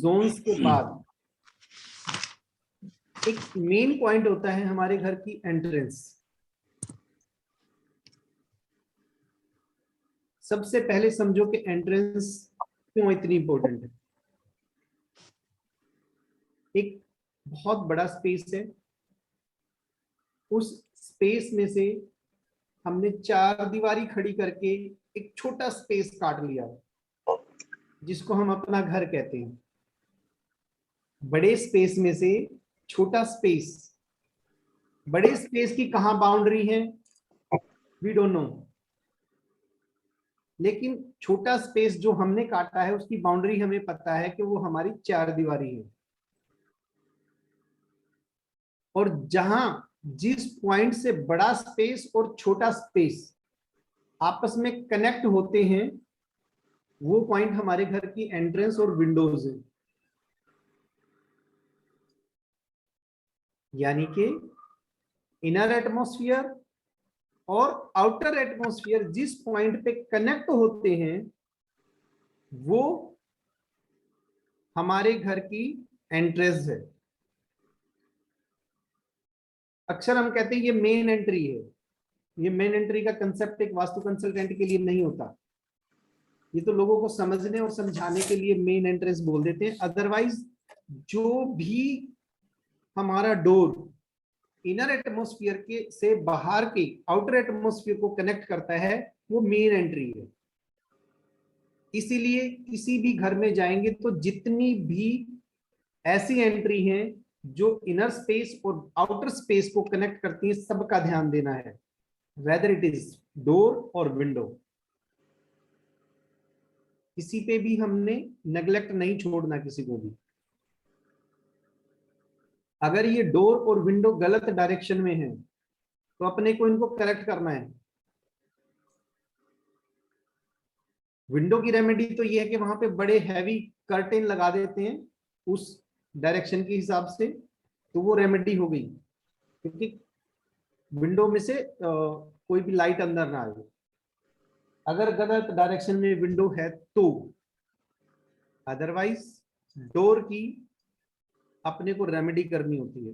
Jones के बाद एक मेन पॉइंट होता है हमारे घर की एंट्रेंस। सबसे पहले समझो कि एंट्रेंस क्यों इतनी इंपॉर्टेंट है। एक बहुत बड़ा स्पेस है, उस स्पेस में से हमने चार दीवारी खड़ी करके एक छोटा स्पेस काट लिया जिसको हम अपना घर कहते हैं। बड़े स्पेस में से छोटा स्पेस, बड़े स्पेस की कहां बाउंड्री है वी डोंट नो, लेकिन छोटा स्पेस जो हमने काटा है उसकी बाउंड्री हमें पता है कि वो हमारी चार दीवारी है। और जहां जिस पॉइंट से बड़ा स्पेस और छोटा स्पेस आपस में कनेक्ट होते हैं वो पॉइंट हमारे घर की एंट्रेंस और विंडोज है। यानी कि इनर एटमॉस्फेयर और आउटर एटमॉस्फेयर जिस पॉइंट पे कनेक्ट होते हैं वो हमारे घर की एंट्रेंस है। अक्सर हम कहते हैं ये मेन एंट्री है। ये मेन एंट्री का कंसेप्ट एक वास्तु कंसल्टेंट के लिए नहीं होता, ये तो लोगों को समझने और समझाने के लिए मेन एंट्रेंस बोल देते हैं। अदरवाइज जो भी हमारा डोर इनर एटमॉस्फेयर के से बाहर के आउटर एटमॉस्फेयर को कनेक्ट करता है वो मेन एंट्री है। इसीलिए किसी भी घर में जाएंगे तो जितनी भी ऐसी एंट्री हैं जो इनर स्पेस और आउटर स्पेस को कनेक्ट करती हैं सबका ध्यान देना है, वेदर इट इज डोर और विंडो। किसी पे भी हमने नेग्लेक्ट नहीं छोड़ना किसी को भी। अगर ये डोर और विंडो गलत डायरेक्शन में है तो अपने को इनको करेक्ट करना है। विंडो की रेमेडी तो ये है कि वहां पे बड़े हैवी कर्टेन लगा देते हैं उस डायरेक्शन के हिसाब से, तो वो रेमेडी हो गई, क्योंकि विंडो में से कोई भी लाइट अंदर ना आए। अगर गलत डायरेक्शन में विंडो है तो, अदरवाइज डोर की अपने को रेमेडी करनी होती है।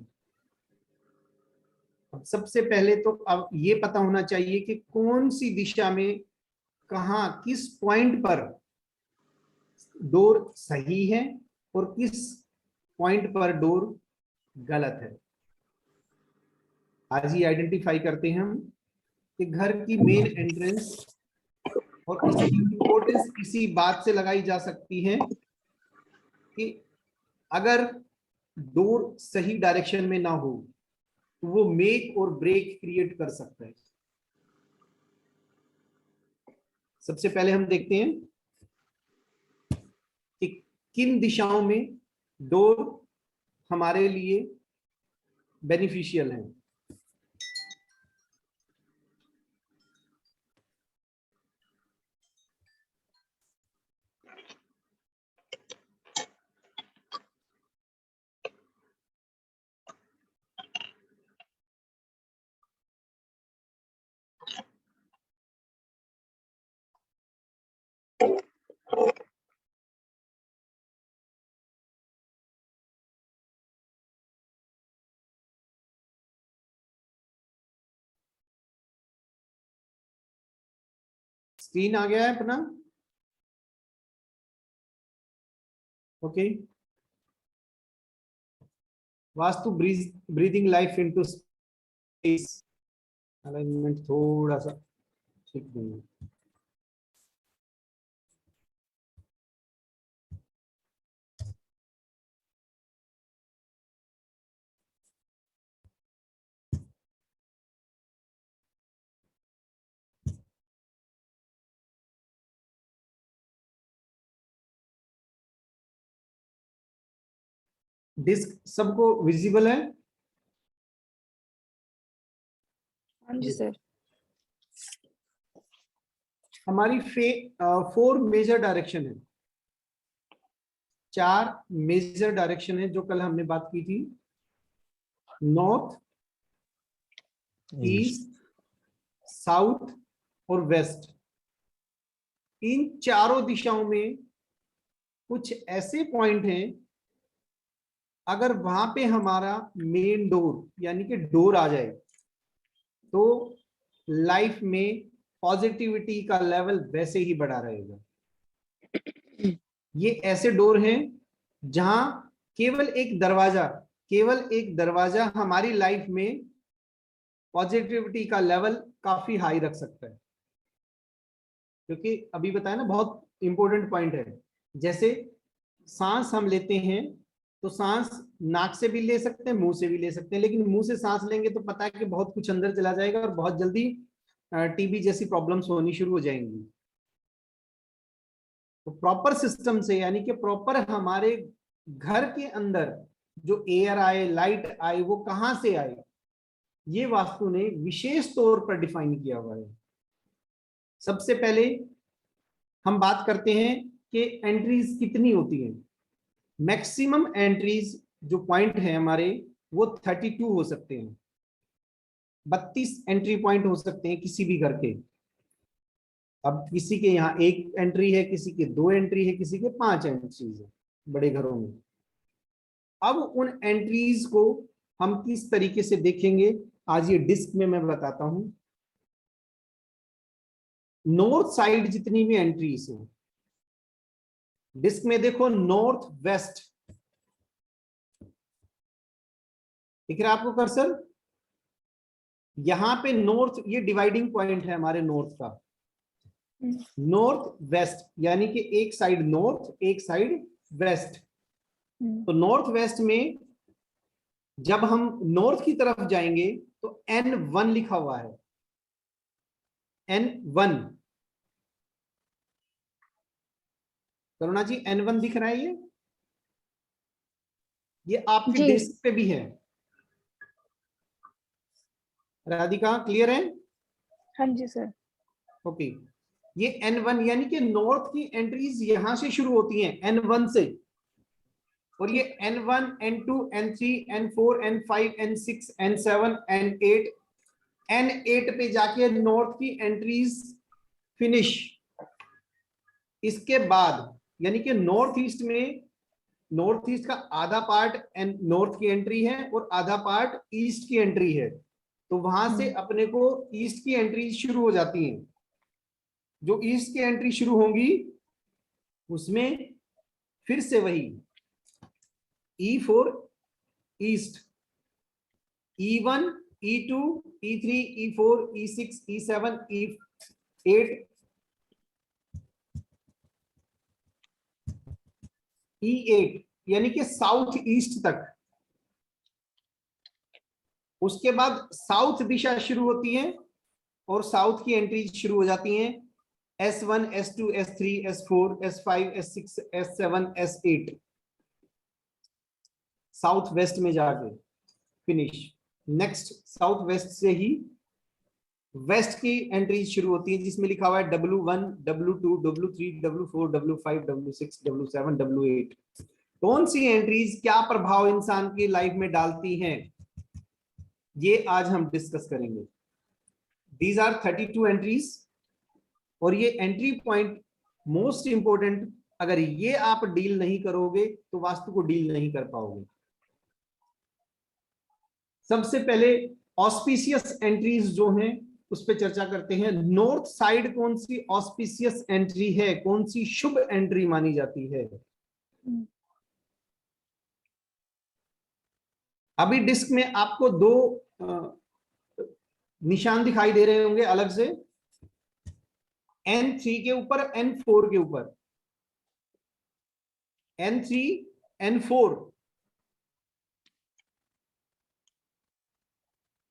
अब सबसे पहले तो अब ये पता होना चाहिए कि कौन सी दिशा में कहा किस पॉइंट पर डोर सही है और किस पॉइंट पर डोर गलत है। आज ही आइडेंटिफाई करते हैं हम कि घर की मेन एंट्रेंस, और इसकी इंपॉर्टेंस इसी बात से लगाई जा सकती है कि अगर डोर सही डायरेक्शन में ना हो तो वो मेक और ब्रेक क्रिएट कर सकता है। सबसे पहले हम देखते हैं कि किन दिशाओं में डोर हमारे लिए बेनिफिशियल है। स्क्रीन आ गया है अपना, okay. Vastu breathing life into space, alignment थोड़ा सा ठीक देंगे। डिस्क सबको विजिबल है? हाँ जी सर। हमारी 4 मेजर डायरेक्शन है, 4 मेजर डायरेक्शन है जो कल हमने बात की थी। नॉर्थ, ईस्ट, साउथ और वेस्ट। इन चारों दिशाओं में कुछ ऐसे पॉइंट हैं, अगर वहां पे हमारा मेन डोर यानी कि डोर आ जाए तो लाइफ में पॉजिटिविटी का लेवल वैसे ही बढ़ा रहेगा। ये ऐसे डोर हैं जहां केवल एक दरवाजा हमारी लाइफ में पॉजिटिविटी का लेवल काफी हाई रख सकता है। क्योंकि अभी बताया ना, बहुत इंपॉर्टेंट पॉइंट है। जैसे सांस हम लेते हैं तो सांस नाक से भी ले सकते हैं, मुंह से भी ले सकते हैं, लेकिन मुंह से सांस लेंगे तो पता है कि बहुत कुछ अंदर चला जाएगा और बहुत जल्दी टीबी जैसी प्रॉब्लम्स होनी शुरू हो जाएंगी। तो प्रॉपर सिस्टम से, यानी कि प्रॉपर हमारे घर के अंदर जो एयर आए, लाइट आए, वो कहां से आए, ये वास्तु ने विशेष तौर पर डिफाइन किया हुआ है। सबसे पहले हम बात करते हैं कि एंट्रीज कितनी होती हैं। मैक्सिमम एंट्रीज जो पॉइंट है हमारे, वो 32 हो सकते हैं। 32 एंट्री पॉइंट हो सकते हैं किसी भी घर के। अब किसी के यहाँ एक एंट्री है, किसी के 2 एंट्री है, किसी के 5 एंट्रीज है बड़े घरों में। अब उन एंट्रीज को हम किस तरीके से देखेंगे, आज ये डिस्क में मैं बताता हूं। नॉर्थ साइड जितनी भी एंट्रीज है डिस्क में, देखो नॉर्थ वेस्ट दिख रहा है आपको कर्सर? यहां पे नॉर्थ, ये डिवाइडिंग पॉइंट है हमारे नॉर्थ का। नॉर्थ वेस्ट यानी कि एक साइड नॉर्थ, एक साइड वेस्ट। तो नॉर्थ वेस्ट में जब हम नॉर्थ की तरफ जाएंगे तो N1 लिखा हुआ है, N1। करुणा जी N1 दिख रहा है? ये आपके जी डेस्क पे भी है। राधिका क्लियर है? हाँ जी सर। ओके। ये N1 यानी कि नॉर्थ की एंट्रीज यहां से शुरू होती हैं, N1 से। और ये N1, N2, N3, N4, N5, N6, N7, N8, N8 पे जाके नॉर्थ की एंट्रीज फिनिश। इसके बाद यानी कि नॉर्थ ईस्ट में, नॉर्थ ईस्ट का आधा पार्ट नॉर्थ की एंट्री है और आधा पार्ट ईस्ट की एंट्री है। तो वहां से अपने को ईस्ट की एंट्री शुरू हो जाती हैं। जो ईस्ट की एंट्री शुरू होंगी उसमें फिर से वही E4 east, E1, E2, E3, E4, E6, E7, E8, E8 यानी कि साउथ ईस्ट तक। उसके बाद साउथ दिशा शुरू होती है और साउथ की एंट्री शुरू हो जाती हैं। S1, S2, S3, S4, S5, S6, S7, S8, south west में जाके फिनिश। नेक्स्ट साउथ वेस्ट से ही वेस्ट की एंट्री शुरू होती है, जिसमें लिखा हुआ है W1, W2, W3, W4, W5, W6, W7, W8। कौन सी एंट्रीज क्या प्रभाव इंसान की लाइफ में डालती हैं, ये आज हम डिस्कस करेंगे। These are 32 entries. और ये एंट्री पॉइंट मोस्ट इंपोर्टेंट, अगर ये आप डील नहीं करोगे तो वास्तु को डील नहीं कर पाओगे। सबसे पहले ऑस्पिशियस एंट्रीज जो हैं उस पर चर्चा करते हैं। नॉर्थ साइड कौन सी ऑस्पिशियस एंट्री है, कौन सी शुभ एंट्री मानी जाती है? अभी डिस्क में आपको 2 निशान दिखाई दे रहे होंगे अलग से, N3 के ऊपर, N4 के ऊपर। N3, N4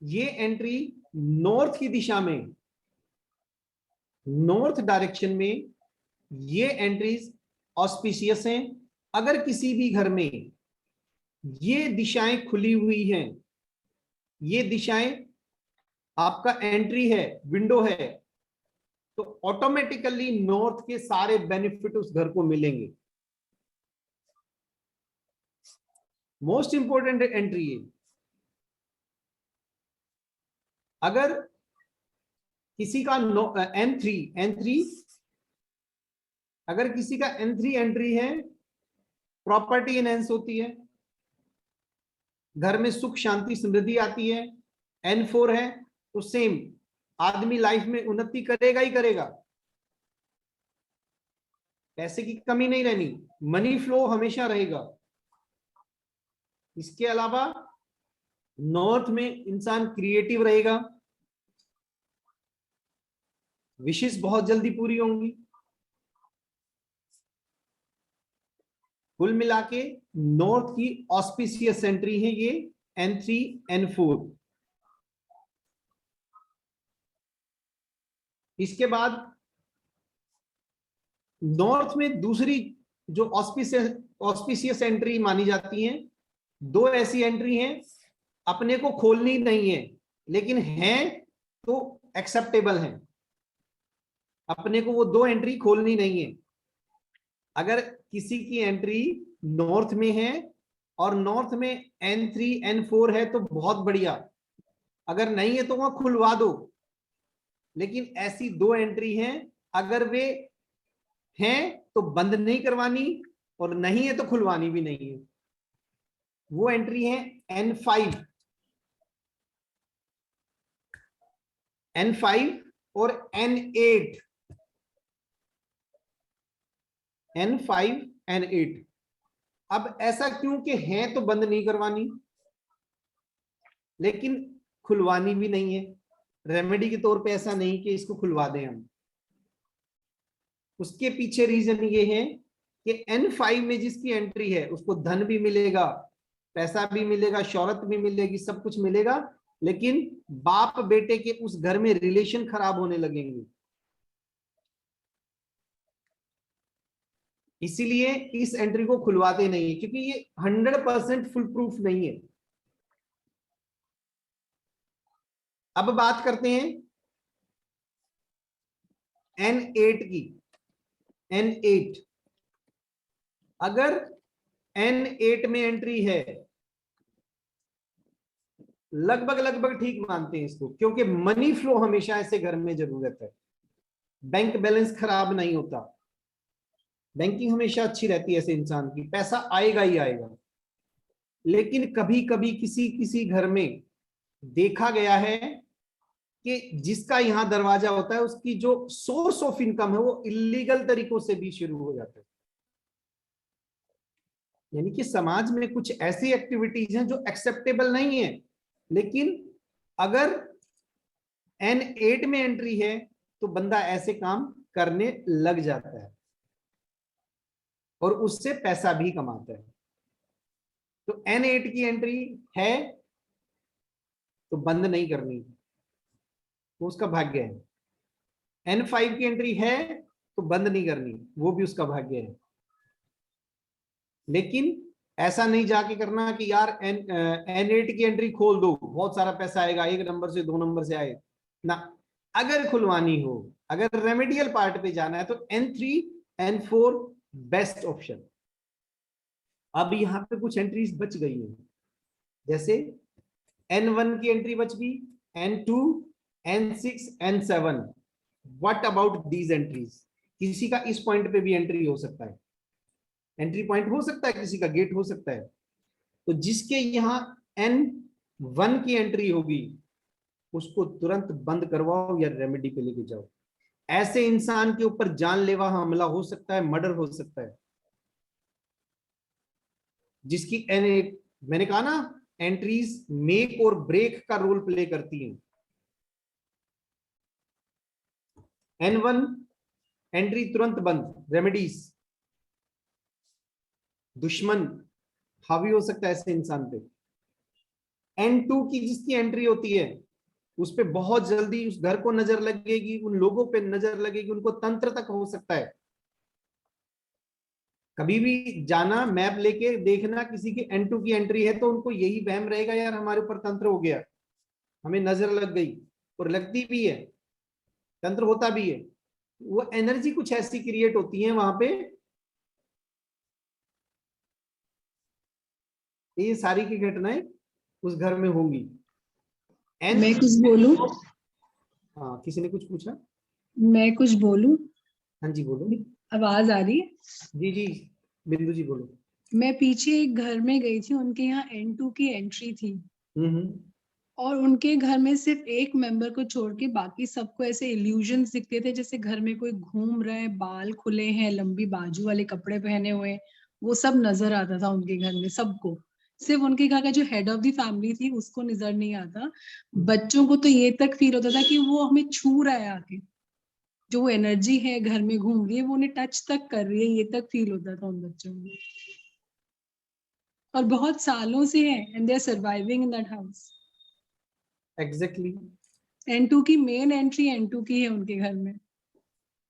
ये एंट्री नॉर्थ की दिशा में, नॉर्थ डायरेक्शन में ये एंट्रीज ऑस्पिशियस हैं। अगर किसी भी घर में ये दिशाएं खुली हुई हैं, ये दिशाएं आपका एंट्री है, विंडो है, तो ऑटोमेटिकली नॉर्थ के सारे बेनिफिट उस घर को मिलेंगे। मोस्ट इंपोर्टेंट एंट्री है। अगर किसी का N3 अगर किसी का N3 एंट्री है प्रॉपर्टी एनहेंस होती है, घर में सुख शांति समृद्धि आती है। N4 है तो सेम, आदमी लाइफ में उन्नति करेगा ही करेगा, पैसे की कमी नहीं रहनी, मनी फ्लो हमेशा रहेगा। इसके अलावा नॉर्थ में इंसान क्रिएटिव रहेगा, विशेष बहुत जल्दी पूरी होंगी। कुल मिला के नॉर्थ की ऑस्पिशियस एंट्री है ये N3 N4। इसके बाद नॉर्थ में दूसरी जो ऑस्पिशियस एंट्री मानी जाती है, दो ऐसी एंट्री हैं, अपने को खोलनी नहीं है लेकिन हैं तो एक्सेप्टेबल हैं। अपने को वो दो एंट्री खोलनी नहीं है। अगर किसी की एंट्री नॉर्थ में है और नॉर्थ में N3 N4 है तो बहुत बढ़िया, अगर नहीं है तो वहां खुलवा दो। लेकिन ऐसी दो एंट्री हैं, अगर वे हैं तो बंद नहीं करवानी और नहीं है तो खुलवानी भी नहीं है। वो एंट्री है N5 और N8। N5 N8। अब ऐसा क्यों कि हैं तो बंद नहीं करवानी लेकिन खुलवानी भी नहीं है, रेमेडी के तौर पे ऐसा नहीं कि इसको खुलवा दें हम। उसके पीछे रीजन ये है कि N5 में जिसकी एंट्री है उसको धन भी मिलेगा, पैसा भी मिलेगा, शौहरत भी मिलेगी, सब कुछ मिलेगा, लेकिन बाप बेटे के उस घर में रिलेशन खराब होने लगेंगे। इसीलिए इस एंट्री को खुलवाते नहीं है, क्योंकि ये 100% फुल प्रूफ नहीं है। अब बात करते हैं N8 की। N8, अगर N8 में एंट्री है, लगभग ठीक मानते हैं इसको, क्योंकि मनी फ्लो हमेशा ऐसे घर में जरूरत है। बैंक बैलेंस खराब नहीं होता, बैंकिंग हमेशा अच्छी रहती है ऐसे इंसान की, पैसा आएगा ही आएगा। लेकिन कभी कभी किसी किसी घर में देखा गया है कि जिसका यहां दरवाजा होता है उसकी जो सोर्स ऑफ इनकम है वो इलीगल तरीकों से भी शुरू हो जाता है। यानी कि समाज में कुछ ऐसी एक्टिविटीज हैं जो एक्सेप्टेबल नहीं है, लेकिन अगर N8 में एंट्री है तो बंदा ऐसे काम करने लग जाता है और उससे पैसा भी कमाता है। तो N8 की एंट्री है तो बंद नहीं करनी, वो उसका भाग्य है। N5 की एंट्री है तो बंद नहीं करनी, वो भी उसका भाग्य है। लेकिन ऐसा नहीं जाके करना कि यार N8 की एंट्री खोल दो, बहुत सारा पैसा आएगा, एक नंबर से 2 नंबर से आए ना। अगर खुलवानी हो, अगर रेमेडियल पार्ट पे जाना है तो N3 N4 बेस्ट ऑप्शन। अब यहां पे कुछ एंट्रीज बच गई हैं, जैसे N1 की एंट्री बच गई, N2 N6 N7। What about these entries? किसी का इस पॉइंट पे भी एंट्री हो सकता है, एंट्री पॉइंट हो सकता है, किसी का गेट हो सकता है। तो जिसके यहाँ N1 की एंट्री होगी उसको तुरंत बंद करवाओ या रेमेडी पे लेके जाओ। ऐसे इंसान के ऊपर जानलेवा हमला हो सकता है, मर्डर हो सकता है। जिसकी N8, मैंने कहा ना, एंट्रीज मेक और ब्रेक का रोल प्ले करती हैं। N1 एंट्री तुरंत बंद, रेमेडीज। दुश्मन हावी हो सकता है ऐसे इंसान पे। N2 की जिसकी एंट्री होती है उस पे बहुत जल्दी उस घर को नजर लगेगी, उन लोगों पे नजर लगेगी, उनको तंत्र तक हो सकता है। कभी भी जाना मैप लेके देखना, किसी की N2 की एंट्री है तो उनको यही वहम रहेगा, यार हमारे ऊपर तंत्र हो गया, हमें नजर लग गई, और लगती भी है, तंत्र होता भी है। वो एनर्जी कुछ ऐसी क्रिएट होती है वहां पे, ये सारी की घटनाएं उस घर में होंगी। मैं कुछ बोलूं? हाँ, किसी ने कुछ पूछा? मैं कुछ बोलूं? हाँ जी बोलो। आवाज आ रही है? जी जी, बिंदु जी बोलो। मैं पीछे एक घर में गई थी, उनके यहाँ N2 की एंट्री थी और उनके घर में सिर्फ एक मेंबर को छोड़ के बाकी सबको ऐसे इल्यूजन्स दिखते थे, जैसे घर में कोई घूम रहा है, बाल खुले हैं, लंबी बाजू वाले कपड़े पहने हुए हैं, वो सब नजर आता था उनके घर में सबको। सिर्फ उनके घर का जो हेड ऑफ द फैमिली थी उसको नजर नहीं आता। बच्चों को तो ये तक फील होता था कि वो हमें छू रहा है आके, जो वो एनर्जी है घर में घूम रही है वो उन्हें टच तक कर रही है, ये तक फील होता था उन बच्चों को। और बहुत सालों से है and they are surviving in that house. Exactly. N2 की मेन एंट्री N2 की है उनके घर में,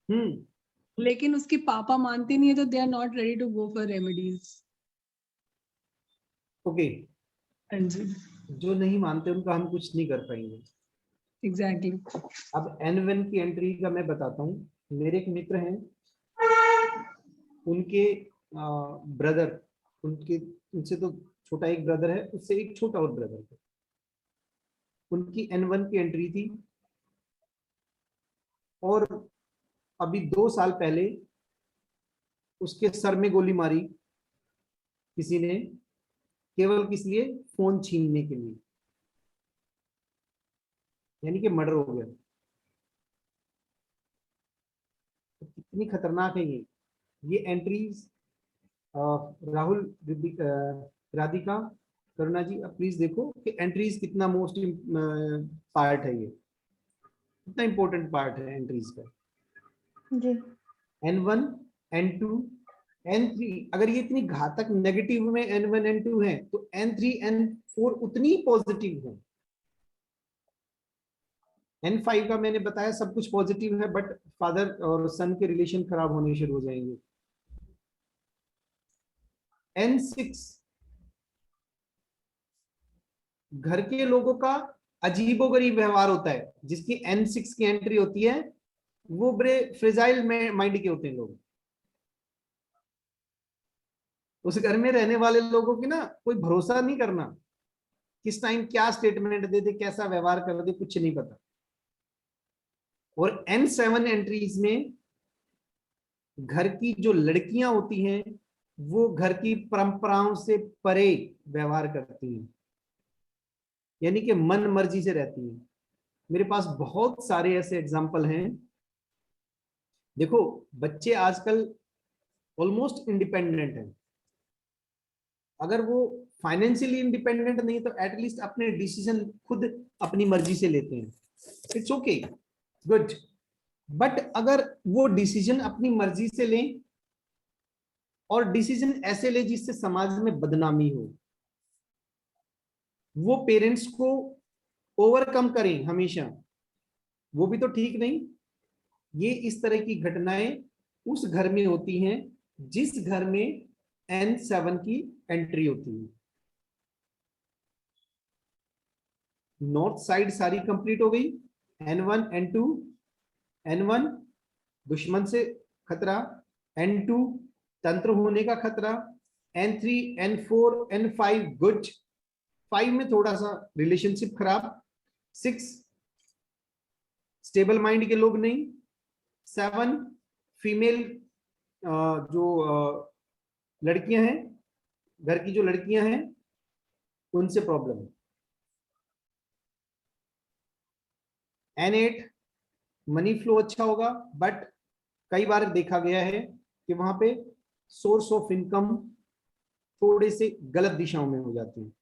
हम्म। लेकिन उसके पापा मानते नहीं है तो they are not ready to go for remedies. Okay. हाँ जी, जो नहीं मानते उनका हम कुछ नहीं कर पाएंगे। एग्जैक्टली। अब N1 की एंट्री का मैं बताता हूँ। मेरे एक मित्र हैं, उनके ब्रदर, उनके उनसे तो छोटा एक ब्रदर है, उससे एक छोटा और ब्रदर है, उनकी N1 की एंट्री थी। और अभी 2 साल पहले उसके सर में गोली मारी किसी ने, केवल किस लिए? फोन छीनने के लिए, यानी कि मर्डर हो गया। तो कितनी खतरनाक है ये एंट्रीज। राहुल, राधिका, करुणा जी, अब प्लीज देखो कि एंट्रीज कितना मोस्ट पार्ट है, ये कितना इंपॉर्टेंट पार्ट है एंट्रीज का। जी। N1, N2, N3, अगर ये इतनी घातक नेगेटिव में N1 N2 है तो N3 N4 उतनी पॉजिटिव है। N5 का मैंने बताया सब कुछ पॉजिटिव है, बट फादर और सन के रिलेशन खराब होने शुरू हो जाएंगे। N6, घर के लोगों का अजीबोगरीब व्यवहार होता है। जिसकी N6 की एंट्री होती है वो बड़े फ्रेजाइल में माइंड के होते हैं लोग। उस घर में रहने वाले लोगों की ना कोई भरोसा नहीं करना, किस टाइम क्या स्टेटमेंट दे दे, कैसा व्यवहार कर दे, कुछ नहीं पता। और N7 एंट्रीज में घर की जो लड़कियां होती हैं वो घर की परंपराओं से परे व्यवहार करती हैं, यानी कि मन मर्जी से रहती हैं। मेरे पास बहुत सारे ऐसे एग्जाम्पल हैं। देखो, बच्चे आजकल ऑलमोस्ट इंडिपेंडेंट हैं। अगर वो फाइनेंशियली इंडिपेंडेंट नहीं तो एटलीस्ट अपने डिसीजन खुद अपनी मर्जी से लेते हैं। It's okay, good. बट अगर वो डिसीजन अपनी मर्जी से लें और डिसीजन ऐसे ले जिससे समाज में बदनामी हो, वो पेरेंट्स को ओवरकम करें हमेशा, वो भी तो ठीक नहीं। ये इस तरह की घटनाएं उस घर में होती हैं जिस घर में N7 की एंट्री होती है। नॉर्थ साइड सारी कंप्लीट हो गई। N1 N2, N1 दुश्मन से खतरा, N2 तंत्र होने का खतरा, N3 N4 N5 गुड, 5 में थोड़ा सा रिलेशनशिप खराब, 6 स्टेबल माइंड के लोग नहीं, 7 फीमेल जो लड़कियां हैं, घर की जो लड़कियां हैं उनसे प्रॉब्लम है। N8 मनी फ्लो अच्छा होगा, बट कई बार देखा गया है कि वहां पे सोर्स ऑफ इनकम थोड़े से गलत दिशाओं में हो जाते हैं,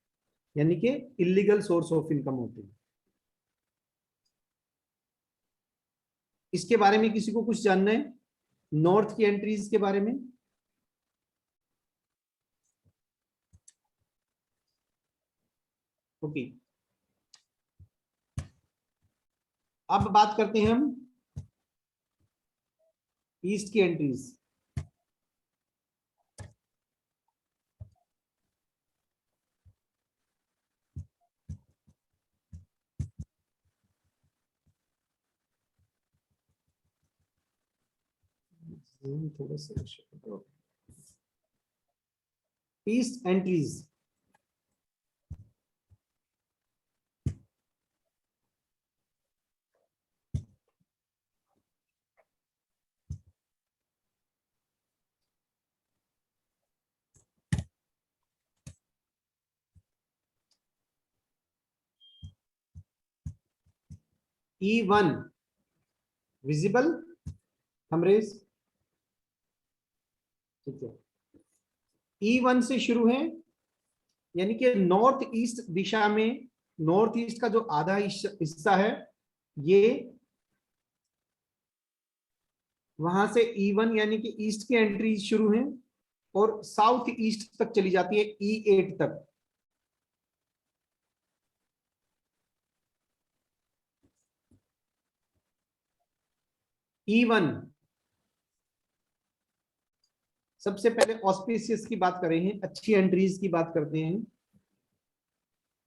यानी कि इलीगल सोर्स ऑफ इनकम होते हैं। इसके बारे में किसी को कुछ जानना है, नॉर्थ की एंट्रीज के बारे में? ओके, अब बात करते हैं हम ईस्ट की एंट्रीज। थोड़ा सा east entries. E1 visible haemorrhage, ठीक है। E1 से शुरू है, यानी कि नॉर्थ ईस्ट दिशा में, नॉर्थ ईस्ट का जो आधा हिस्सा है ये, वहां से E1 यानी कि ईस्ट की एंट्री शुरू है और साउथ ईस्ट तक चली जाती है E8 तक। E1 सबसे पहले ऑस्पिशियस की बात करें हैं, अच्छी एंट्रीज की बात करते हैं।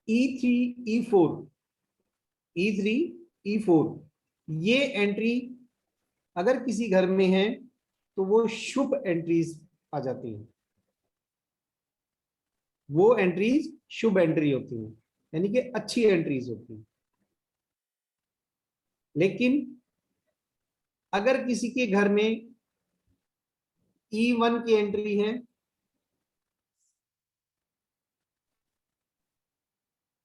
E3 E4, E3 E4 ये एंट्री अगर किसी घर में है तो वो शुभ एंट्रीज आ जाती हैं, वो एंट्रीज शुभ एंट्री होती हैं, यानी कि अच्छी एंट्रीज होती हैं। लेकिन अगर किसी के घर में E1 की एंट्री है,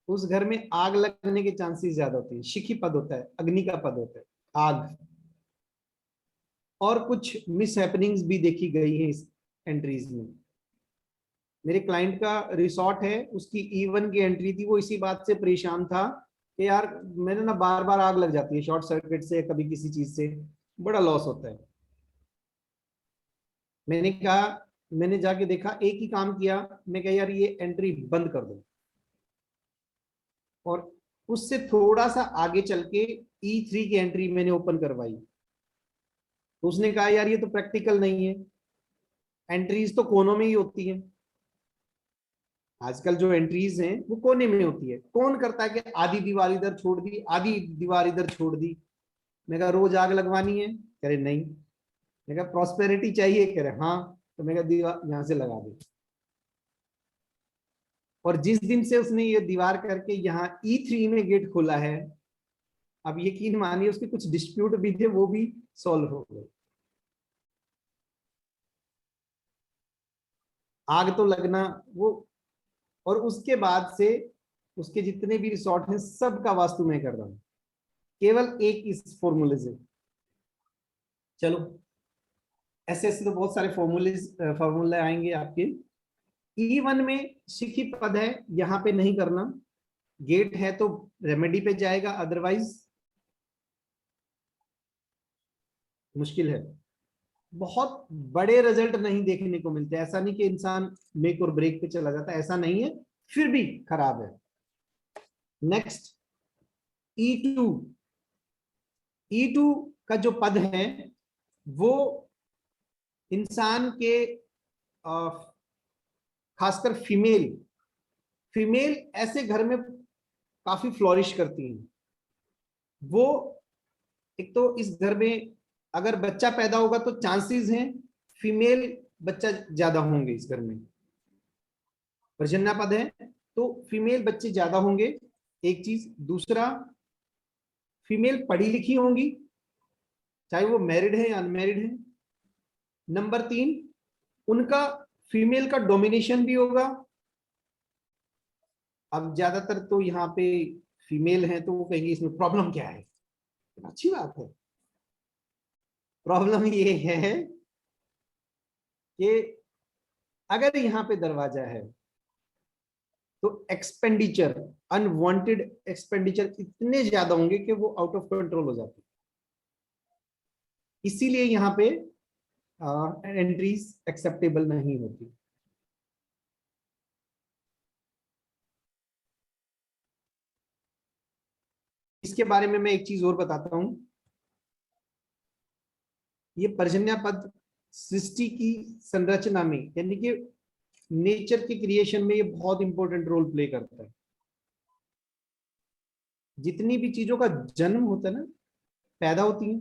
उस घर में आग लगने के चांसेस ज्यादा होते हैं। शिखी पद होता है, अग्नि का पद होता है, आग। और कुछ मिस हैपनिंग्स भी देखी गई है इस एंट्रीज में। मेरे क्लाइंट का रिसोर्ट है, उसकी E1 की एंट्री थी, वो इसी बात से परेशान था कि यार मैंने ना बार बार आग लग जाती है शॉर्ट सर्किट से, कभी किसी चीज से, बड़ा लॉस होता है। मैंने कहा, मैंने जाके देखा, एक ही काम किया, मैं कहा यार ये एंट्री बंद कर दो, और उससे थोड़ा सा आगे चल के E3 की एंट्री मैंने ओपन करवाई। तो उसने कहा यार ये तो प्रैक्टिकल नहीं है, एंट्रीज तो कोनों में ही होती है। आजकल जो एंट्रीज हैं वो कोने में होती है। कौन करता है कि आधी दीवार इधर छोड़ दी, आधी दीवार इधर छोड़ दी। मैं कहा रोज आग लगवानी है? कह रहे नहीं। मैं कहा प्रॉस्पेरिटी चाहिए? कह रहे हाँ। तो मैं कहा दीवार यहां से लगा दे। और जिस दिन से उसने ये दीवार करके यहाँ E3 में गेट खोला है, अब यकीन मानिए उसके कुछ डिस्प्यूट भी थे, वो भी सॉल्व हो गए। आग तो लगना वो, और उसके बाद से उसके जितने भी रिसोर्ट हैं सबका वास्तु मैं कर रहा हूं, केवल एक इस फॉर्मूले से। चलो ऐसे ऐसे तो बहुत सारे फॉर्मूले आएंगे आपके। E1 में शिखी पद है, यहां पे नहीं करना। गेट है तो रेमेडी पे जाएगा, अदरवाइज मुश्किल है। बहुत बड़े रिजल्ट नहीं देखने को मिलते, ऐसा नहीं कि इंसान मेक और ब्रेक पे चला जाता, ऐसा नहीं है, फिर भी खराब है। नेक्स्ट E2, E2 का जो पद है वो इंसान के खासकर फीमेल, फीमेल ऐसे घर में काफी फ्लोरिश करती हैं। वो एक तो इस घर में अगर बच्चा पैदा होगा तो चांसेस हैं फीमेल बच्चा ज्यादा होंगे इस घर में, पर्जन्य पद है तो फीमेल बच्चे ज्यादा होंगे, एक चीज। दूसरा, फीमेल पढ़ी लिखी होंगी, चाहे वो मैरिड है या अनमैरिड है। नंबर 3, उनका फीमेल का डोमिनेशन भी होगा। अब ज्यादातर तो यहाँ पे फीमेल हैं तो वो कहेंगे इसमें प्रॉब्लम क्या है, अच्छी बात है। प्रॉब्लम ये है कि अगर यहाँ पे दरवाजा है तो एक्सपेंडिचर, अनवांटेड एक्सपेंडिचर इतने ज्यादा होंगे कि वो आउट ऑफ कंट्रोल हो जाती है। इसीलिए यहाँ पे एंट्रीज एक्सेप्टेबल नहीं होती। इसके बारे में मैं एक चीज और बताता हूं। ये पर्जन्य पद सृष्टि की संरचना में, यानी कि नेचर के क्रिएशन में ये बहुत इंपॉर्टेंट रोल प्ले करता है। जितनी भी चीजों का जन्म होता है ना, पैदा होती है,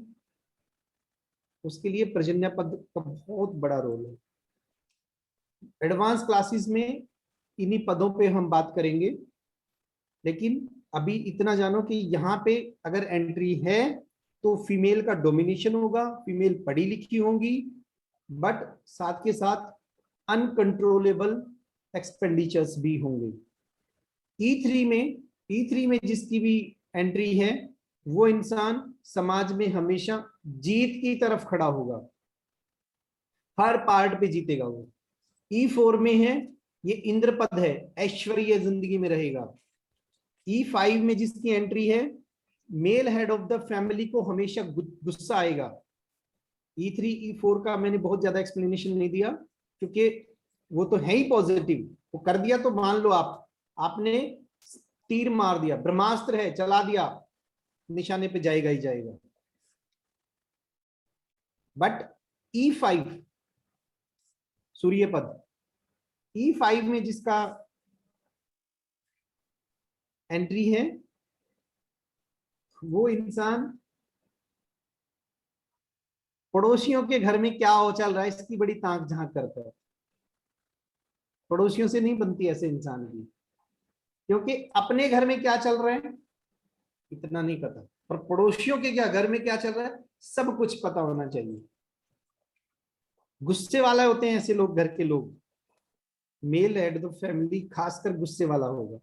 उसके लिए पर्जन्य पद का बहुत बड़ा रोल है। एडवांस क्लासेस में इन्हीं पदों पे हम बात करेंगे, लेकिन अभी इतना जानो कि यहाँ पे अगर एंट्री है तो फीमेल का डोमिनेशन होगा, फीमेल पढ़ी लिखी होंगी, बट साथ के साथ अनकंट्रोलेबल एक्सपेंडिचर्स भी होंगे। E3 में जिसकी भी एंट्री है वो इंसान समाज में हमेशा जीत की तरफ खड़ा होगा, हर पार्ट पे जीतेगा वो। E4 में है, ये इंद्रपद है, ऐश्वर्य जिंदगी में रहेगा। E5 में जिसकी एंट्री है, male head of the family को हमेशा गुस्सा आएगा। E3 E4 का मैंने बहुत ज्यादा एक्सप्लेनेशन नहीं दिया, क्योंकि वो तो है ही पॉजिटिव। वो कर दिया तो मान लो आपने तीर मार दिया, ब्रह्मास्त्र है, चला दिया, निशाने पे जाएगा ही जाएगा। बट E5 सूर्यपद, E5 में जिसका एंट्री है, वो इंसान पड़ोसियों के घर में क्या हो चल रहा है इसकी बड़ी ताक झांक करता है। पड़ोसियों से नहीं बनती ऐसे इंसान की, क्योंकि अपने घर में क्या चल रहा है इतना नहीं पता, पर पड़ोसियों के क्या घर में क्या चल रहा है सब कुछ पता होना चाहिए। गुस्से वाला होते हैं ऐसे लोग, घर के लोग। मेल हेड ऑफ फैमिली खासकर गुस्से वाला होगा,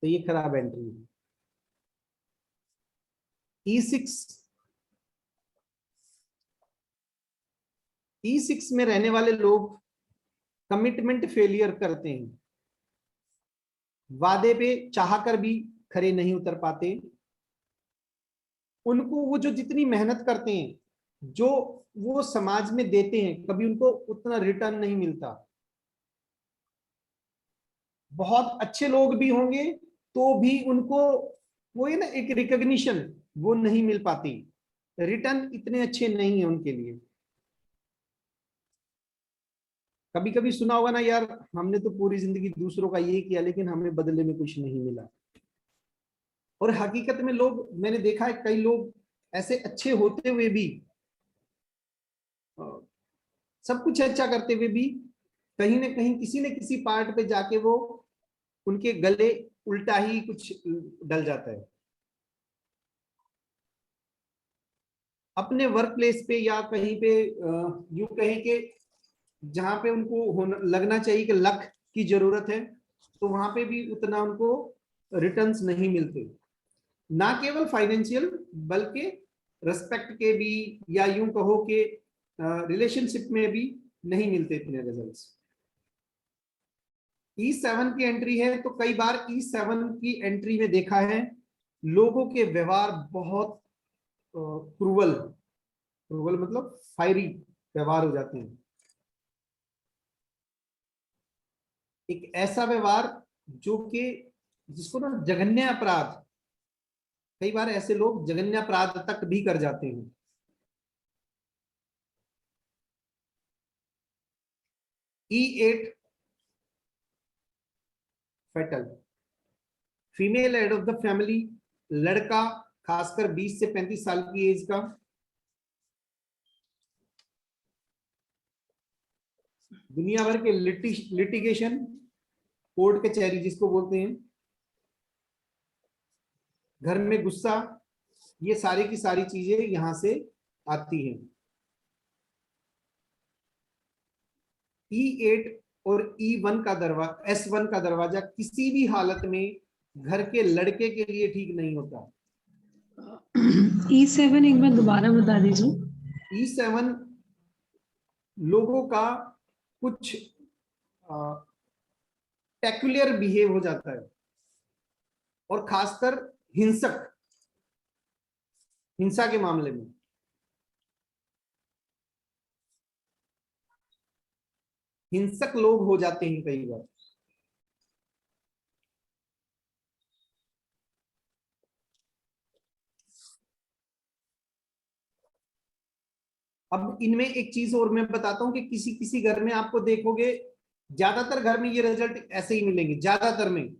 तो ये खराब एंट्री है। E6 में रहने वाले लोग कमिटमेंट फेलियर करते हैं, वादे पे चाहकर भी खरे नहीं उतर पाते। उनको वो जो जितनी मेहनत करते हैं, जो वो समाज में देते हैं, कभी उनको उतना रिटर्न नहीं मिलता। बहुत अच्छे लोग भी होंगे तो भी उनको वो है ना एक रिकॉग्निशन वो नहीं मिल पाती, रिटर्न इतने अच्छे नहीं है उनके लिए। कभी कभी सुना होगा ना, यार हमने तो पूरी जिंदगी दूसरों का ये किया लेकिन हमें बदले में कुछ नहीं मिला। और हकीकत में लोग, मैंने देखा है कई लोग ऐसे अच्छे होते हुए भी, सब कुछ अच्छा करते हुए भी, कहीं ना कहीं किसी न किसी पार्ट पे जाके वो उनके गले उल्टा ही कुछ डल जाता है। अपने वर्क प्लेस पे या कहीं पे यूं कहें कि जहां पे उनको लगना चाहिए कि लक की जरूरत है, तो वहां पे भी उतना उनको रिटर्न्स नहीं मिलते, ना केवल फाइनेंशियल बल्कि रिस्पेक्ट के भी, या यूं कहो कि रिलेशनशिप में भी नहीं मिलते इतने रिजल्ट्स। E7 की एंट्री है, तो कई बार E7 की एंट्री में देखा है लोगों के व्यवहार बहुत क्रूवल, क्रूवल मतलब फायरी व्यवहार हो जाते हैं। एक ऐसा व्यवहार जो कि जिसको ना जघन्य अपराध, कई बार ऐसे लोग जघन्य अपराध तक भी कर जाते हैं। E8 fatal, female head of the family, लड़का खासकर 20 से 35 साल की एज का, दुनिया भर के लिटिगेशन, कोर्ट कचहरी जिसको बोलते हैं, घर में गुस्सा, ये सारी की सारी चीजें यहां से आती हैं। E8 और E1 का दरवाजा, S1 का दरवाजा किसी भी हालत में घर के लड़के के लिए ठीक नहीं होता। E7 एक बार दोबारा बता दीजिए। E7 लोगों का कुछ पेक्युलियर बिहेव हो जाता है, और खासकर हिंसा के मामले में। हिंसक लोग हो जाते हैं कई बार। अब इनमें एक चीज और मैं बताता हूं कि किसी किसी घर में आपको देखोगे, ज्यादातर घर में ये रिजल्ट ऐसे ही मिलेंगे, ज्यादातर में।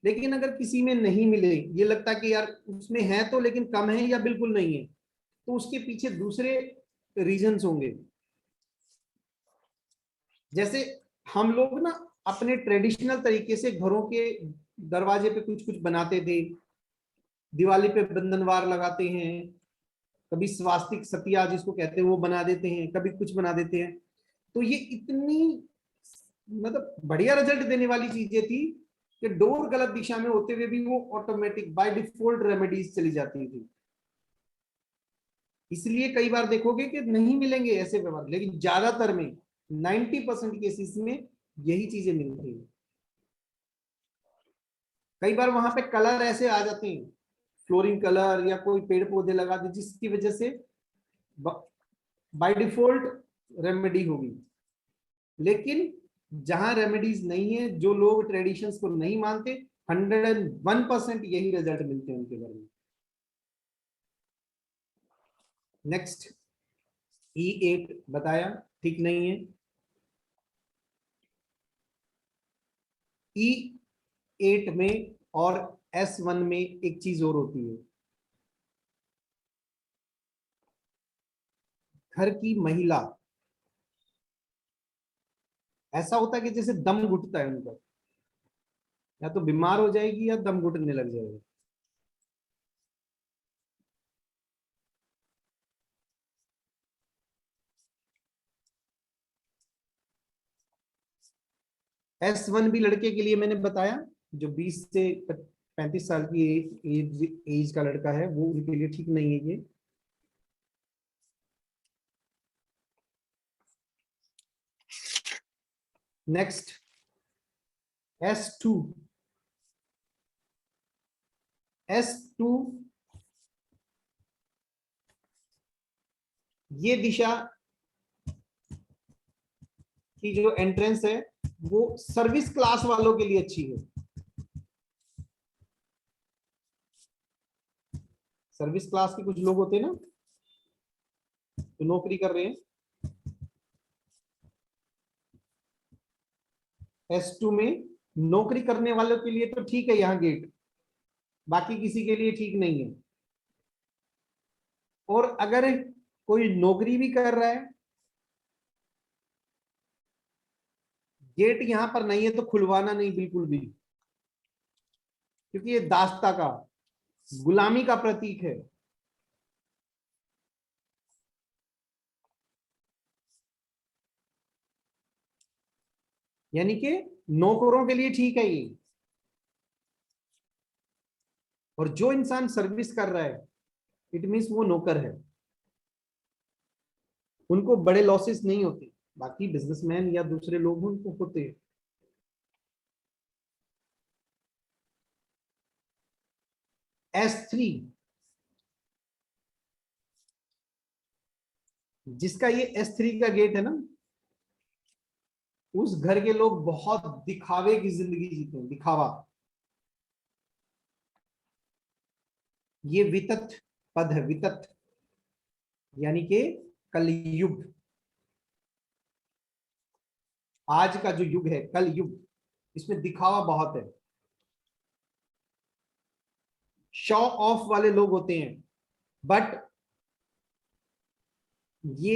लेकिन अगर किसी में नहीं मिले, ये लगता है कि यार उसमें है तो लेकिन कम है या बिल्कुल नहीं है, तो उसके पीछे दूसरे रीजंस होंगे। जैसे हम लोग ना अपने ट्रेडिशनल तरीके से घरों के दरवाजे पे कुछ कुछ बनाते थे, दिवाली पे बंधनवार लगाते हैं, कभी स्वास्तिक सतिया जिसको कहते हैं वो बना देते हैं, कभी कुछ बना देते हैं। तो ये इतनी मतलब बढ़िया रिजल्ट देने वाली चीजें थी कि डोर गलत दिशा में होते हुए भी वो ऑटोमेटिक बाय डिफॉल्ट रेमेडीज चली जाती थी। इसलिए कई बार देखोगे कि नहीं मिलेंगे ऐसे व्यवहार, लेकिन ज्यादातर में 90% केसेस में यही चीजें मिलती हैं। कई बार वहां पे कलर ऐसे आ जाते हैं, फ्लोरिंग कलर या कोई पेड़ पौधे लगा दे, जिसकी वजह से बाय डिफॉल्ट रेमेडी होगी। लेकिन जहां रेमेडीज नहीं है, जो लोग ट्रेडिशंस को नहीं मानते, 101% यही रिजल्ट मिलते हैं उनके घर में। नेक्स्ट, E8 बताया ठीक नहीं है। E8 में और S1 में एक चीज और होती है, घर की महिला ऐसा होता है कि जैसे दम घुटता है उनका, या तो बीमार हो जाएगी या दम घुटने लग जाएगा। S1 भी लड़के के लिए मैंने बताया, जो 20 से 35 साल की एज का लड़का है, वो उनके लिए ठीक नहीं है ये। Next, S2। S2 ये दिशा की जो एंट्रेंस है वो सर्विस क्लास वालों के लिए अच्छी है। सर्विस क्लास के कुछ लोग होते हैं ना, जो नौकरी कर रहे हैं, S2 में नौकरी करने वालों के लिए तो ठीक है यहाँ गेट, बाकी किसी के लिए ठीक नहीं है। और अगर कोई नौकरी भी कर रहा है, गेट यहां पर नहीं है तो खुलवाना नहीं बिल्कुल भी, क्योंकि ये दास्ता का, गुलामी का प्रतीक है। यानी कि नौकरों के लिए ठीक है ये। और जो इंसान सर्विस कर रहा है, इट मीन्स वो नौकर है, उनको बड़े लॉसेस नहीं होते। बाकी बिजनेसमैन या दूसरे लोग उनको होते हैं। S3, जिसका ये S3 का गेट है ना, उस घर के लोग बहुत दिखावे की जिंदगी जीते हैं, दिखावा। ये वितत पद है, वितत यानी कि कलयुग। आज का जो युग है कल युग, इसमें दिखावा बहुत है, शो ऑफ वाले लोग होते हैं। बट ये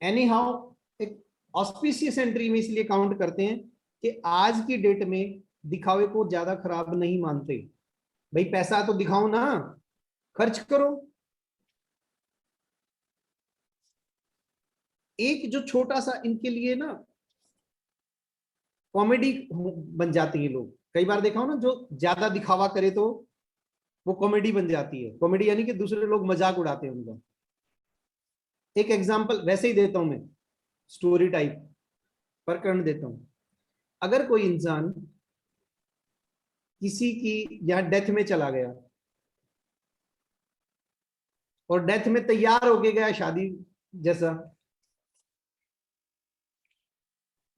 एनी हाउ एक ऑस्पिशियस एंट्री में इसलिए काउंट करते हैं कि आज की डेट में दिखावे को ज्यादा खराब नहीं मानते। भाई पैसा तो दिखाओ ना, खर्च करो। एक जो छोटा सा इनके लिए ना कॉमेडी बन जाती है। लोग कई बार देखा हो ना, जो ज्यादा दिखावा करे तो वो कॉमेडी बन जाती है। कॉमेडी यानी कि दूसरे लोग मजाक उड़ाते हैं उनका। एक एग्जांपल वैसे ही देता हूं मैं, स्टोरी टाइप प्रकरण देता हूं। अगर कोई इंसान किसी की यहां डेथ में चला गया और डेथ में तैयार होके गया शादी जैसा,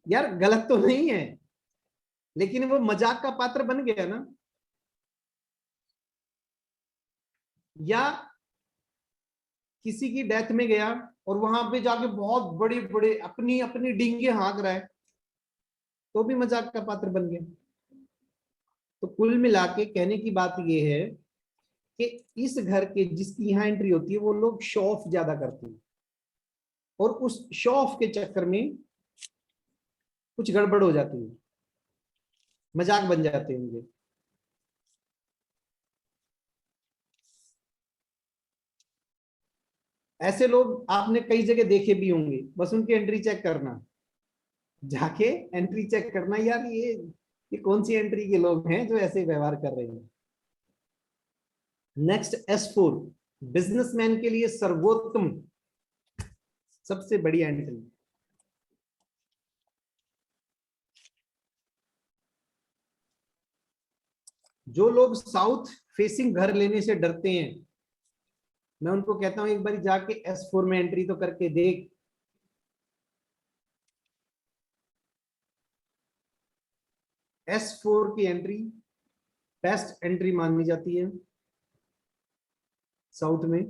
यार गलत तो नहीं है, लेकिन वो मजाक का पात्र बन गया ना। या किसी की डेथ में गया और वहां पे जाके बहुत बड़े बड़े अपनी अपनी डींगे हाँक रहा है, तो भी मजाक का पात्र बन गया। तो कुल मिला के कहने की बात यह है कि इस घर के जिसकी यहाँ एंट्री होती है, वो लोग शो ऑफ ज्यादा करते हैं, और उस शो ऑफ के चक्कर में कुछ गड़बड़ हो जाती है, मजाक बन जाते हैं उनके। ऐसे लोग आपने कई जगह देखे भी होंगे, बस उनकी एंट्री चेक करना, जाके एंट्री चेक करना, यार ये ये कौन सी एंट्री के लोग हैं जो ऐसे व्यवहार कर रहे हैं। नेक्स्ट S4, बिजनेसमैन के लिए सर्वोत्तम, सबसे बड़ी एंट्री। जो लोग साउथ फेसिंग घर लेने से डरते हैं, मैं उनको कहता हूं एक बार जाके S4 में एंट्री तो करके देख। S4 की एंट्री बेस्ट एंट्री मानी जाती है साउथ में।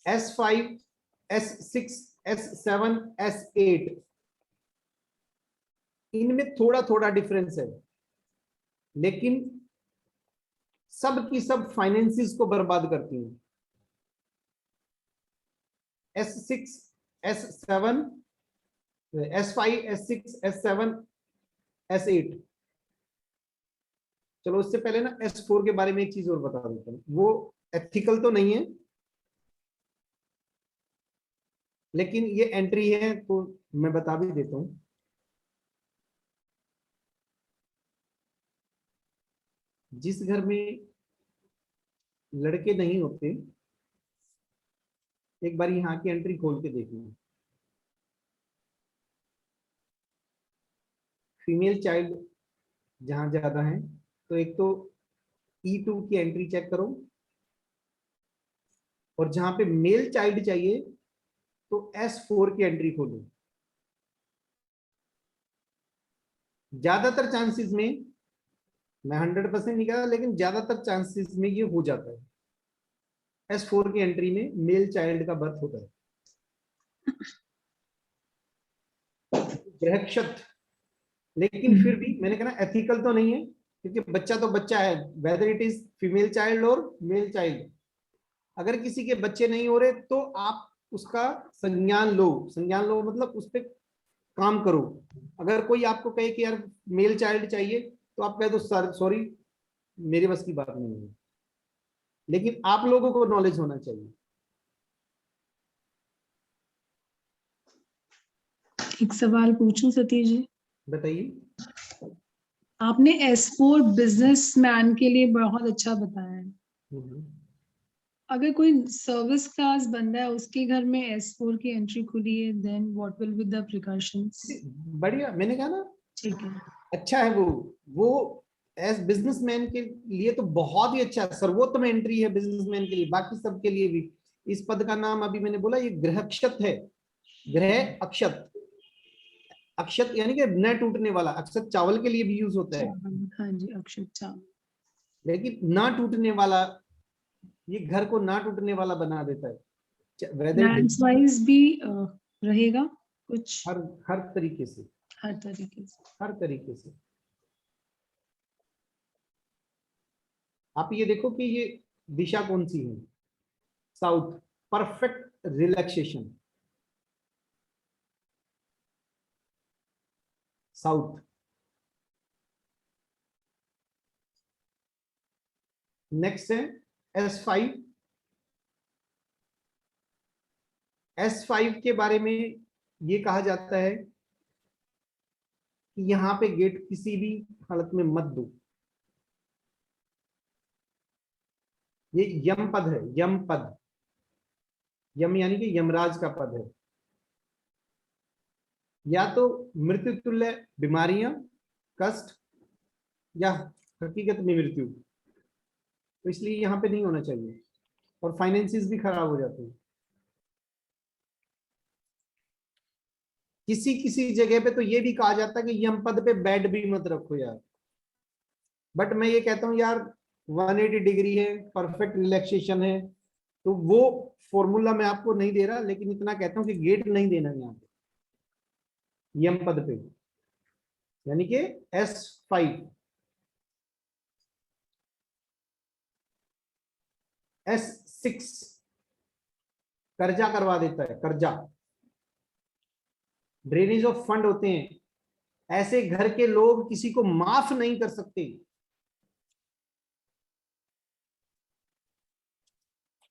S5, S6, S7, S8, इनमें थोड़ा थोड़ा डिफरेंस है, लेकिन सब की सब फाइनेंसिस को बर्बाद करती हैं। S6, S7, S5, S6, S7, S8। चलो उससे पहले ना S4 के बारे में एक चीज और बता देता हूँ। वो एथिकल तो नहीं है, लेकिन ये एंट्री है तो मैं बता भी देता हूँ। जिस घर में लड़के नहीं होते, एक बार यहाँ की एंट्री खोल के देखना। फीमेल चाइल्ड जहां ज्यादा है, तो एक तो E2 की एंट्री चेक करो, और जहां पे मेल चाइल्ड चाहिए तो S4 की एंट्री खोलो। ज्यादातर चांसेस में, मैं 100% नहीं कह रहा, लेकिन ज्यादातर चांसेस में ये हो जाता है। S4 की एंट्री में मेल चाइल्ड का बर्थ होता है। ग्रहक्षत, लेकिन फिर भी मैंने कहा ना एथिकल तो नहीं है, क्योंकि बच्चा तो बच्चा है, whether it is female child और मेल चाइल्ड। अगर किसी के बच्चे नहीं हो रहे तो आप उसका संज्ञान लो। संज्ञान लो मतलब उस पर काम करो। अगर कोई आपको कहे कि यार मेल चाइल्ड चाहिए, तो आप कह दो सर सॉरी, मेरे बस की बात नहीं है। लेकिन आप लोगों को नॉलेज होना चाहिए। एक सवाल पूछूं सतीश जी? बताइए। आपने S4 बिजनेसमैन के लिए बहुत अच्छा बताया है। हम्म। अगर कोई सर्विस क्लास बंदा है, उसके घर में S4 की एंट्री खुली है, then what will be the precautions? बढ़िया, मैंने कहा ना ठीक है। अच्छा है वो एज बिजनेसमैन के लिए तो बहुत ही अच्छा, सर्वोत्तम एंट्री है बिजनेसमैन के लिए, बाकी सबके लिए भी। इस पद का नाम अभी मैंने बोला, ये ग्रहक्षत है। ग्रह अक्षत, अक्षत यानी कि न टूटने वाला। अक्षत चावल के लिए भी यूज होता है, चावल, हाँ जी, अक्षत चावल। लेकिन ना टूटने वाला, ये घर को ना टूटने वाला बना देता है। वेदर फाइनेंस वाइज भी रहेगा कुछ? हर हर तरीके से, हर तरीके से। हर तरीके से। आप ये देखो कि ये दिशा कौन सी है, south, perfect relaxation, south. Next है S5। S5 के बारे में ये कहा जाता है कि यहाँ पे गेट किसी भी हालत में मत दो। ये यम पद है, यम पद। यम यानी कि यमराज का पद है। या तो मृत्यु तुल्य बीमारियां, कष्ट, या हकीकत में मृत्यु, तो इसलिए यहाँ पे नहीं होना चाहिए। और फाइनेंसिस भी खराब हो जाते हैं। किसी किसी जगह पे तो ये भी कहा जाता है कि यम पद पे बेड भी मत रखो यार। बट मैं ये कहता हूँ यार, 180 डिग्री है, परफेक्ट रिलैक्सेशन है, तो वो फॉर्मूला मैं आपको नहीं दे रहा, लेकिन इतना कहता हूँ कि गेट नहीं देना यहाँ पे यम पद पे, यानी कि S5। S6 कर्जा करवा देता है, कर्जा, ड्रेनेज ऑफ फंड होते हैं। ऐसे घर के लोग किसी को माफ नहीं कर सकते।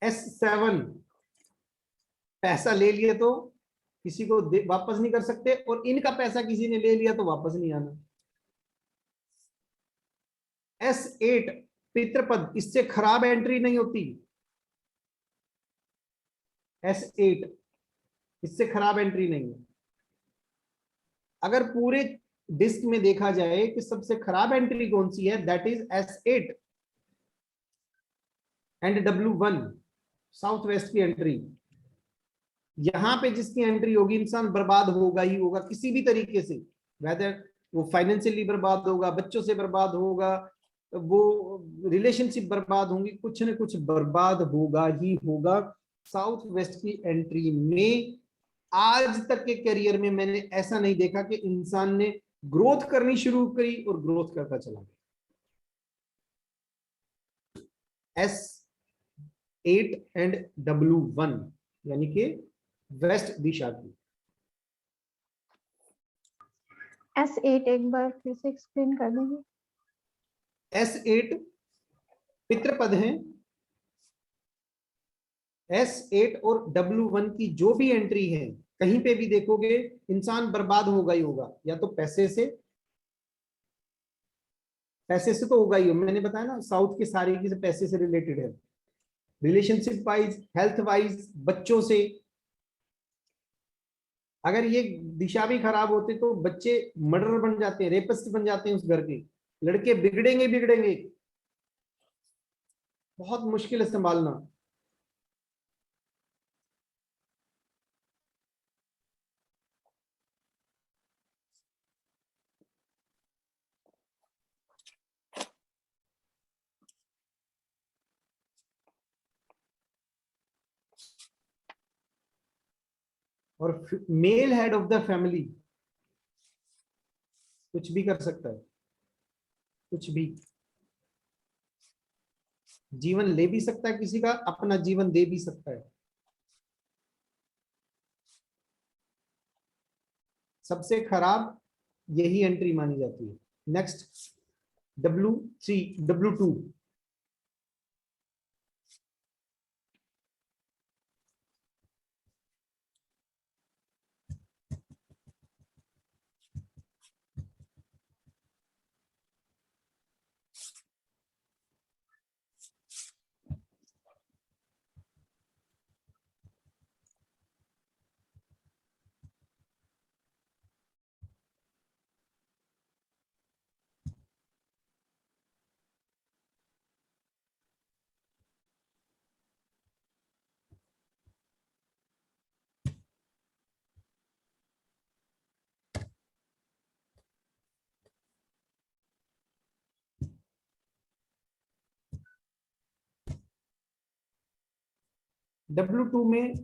S7 पैसा ले लिए तो किसी को वापस नहीं कर सकते, और इनका पैसा किसी ने ले लिया तो वापस नहीं आना। S8 पितृपद, इससे खराब एंट्री नहीं होती। S8 इससे खराब एंट्री नहीं है। अगर पूरे डिस्क में देखा जाए कि सबसे खराब एंट्री कौन सी है, that is S8 and W1, south west की एंट्री। यहां पे जिसकी एंट्री होगी, इंसान बर्बाद होगा ही होगा किसी भी तरीके से, वेदर वो फाइनेंशियली बर्बाद होगा, बच्चों से बर्बाद होगा, वो रिलेशनशिप बर्बाद होंगी, कुछ न कुछ बर्बाद होगा ही होगा। साउथ वेस्ट की एंट्री में आज तक के करियर में मैंने ऐसा नहीं देखा कि इंसान ने ग्रोथ करनी शुरू करी और ग्रोथ करता चला गया। S8 एंड W1 यानी कि वेस्ट दिशा की। S8 एक बार फिर से एक्सप्लेन कर देंगे? S8 पितृपद हैं। S8 और W1 की जो भी एंट्री है, कहीं पे भी देखोगे इंसान बर्बाद होगा ही होगा, या तो पैसे से तो होगा ही हो। मैंने बताया ना, साउथ की सारी चीजें पैसे से रिलेटेड है, रिलेशनशिप वाइज, हेल्थ वाइज, बच्चों से। अगर ये दिशा भी खराब होते तो बच्चे मर्डर बन जाते हैं, रेपिस्ट बन जाते हैं उस घर के, लड़के बिगड़ेंगे। बहुत मुश्किल है संभालना। और male head of the family कुछ भी कर सकता है, कुछ भी जीवन ले भी सकता है, किसी का अपना जीवन दे भी सकता है। सबसे खराब यही एंट्री मानी जाती है। Next W3 W2। W2 में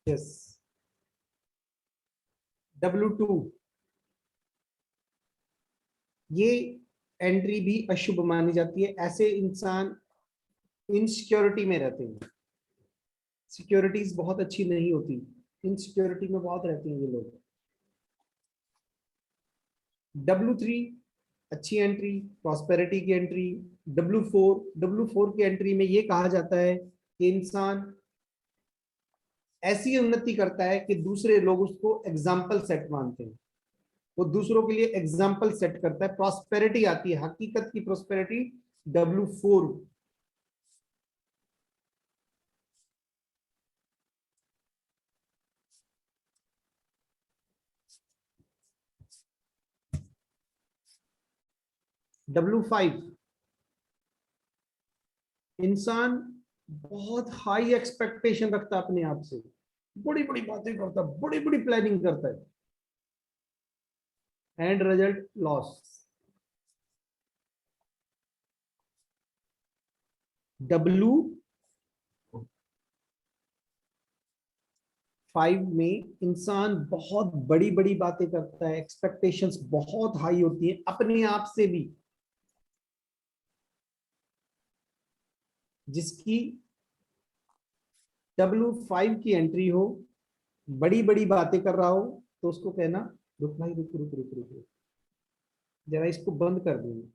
यस W2 ये एंट्री भी अशुभ मानी जाती है। ऐसे इंसान इनसिक्योरिटी में रहते हैं, सिक्योरिटीज बहुत अच्छी नहीं होती, इनसिक्योरिटी में बहुत रहते हैं ये लोग। W3 अच्छी एंट्री, प्रॉस्पेरिटी की एंट्री। W4 की एंट्री में ये कहा जाता है कि इंसान ऐसी उन्नति करता है कि दूसरे लोग उसको एग्जाम्पल सेट मानते हैं, वो दूसरों के लिए एग्जाम्पल सेट करता है, प्रॉस्पेरिटी आती है, हकीकत की प्रॉस्पेरिटी। W4 W5 इंसान बहुत हाई एक्सपेक्टेशन रखता है अपने आप से, बड़ी बड़ी बातें करता है, बड़ी बड़ी प्लानिंग करता है, एंड रिजल्ट लॉस। W 5 में इंसान बहुत बड़ी बड़ी बातें करता है, एक्सपेक्टेशंस बहुत हाई होती है अपने आप से भी। जिसकी W5 की एंट्री हो, बड़ी बड़ी बातें कर रहा हो, तो उसको कहना रुक भाई, रुक रुक रुक रुक रुक, जरा इसको बंद कर दूंगा।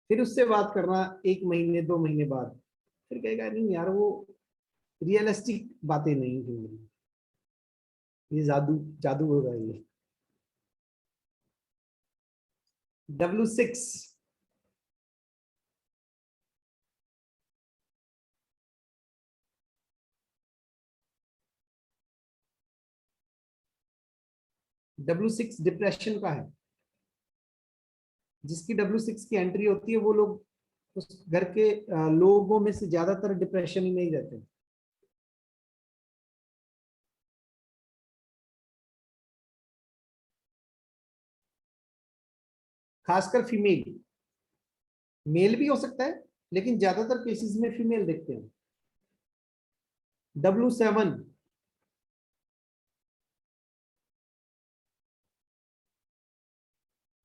फिर उससे बात करना 1 महीने 2 महीने बाद, फिर कहेगा नहीं यार वो रियलिस्टिक बातें नहीं थी, ये जादू जादू होगा ये। W6 W6 डिप्रेशन का है। जिसकी W6 की एंट्री होती है वो लोग उस घर के लोगों में से ज्यादातर डिप्रेशन ही नहीं रहते। खासकर फीमेल, मेल भी हो सकता है लेकिन ज्यादातर केसेस में फीमेल देखते हैं। W7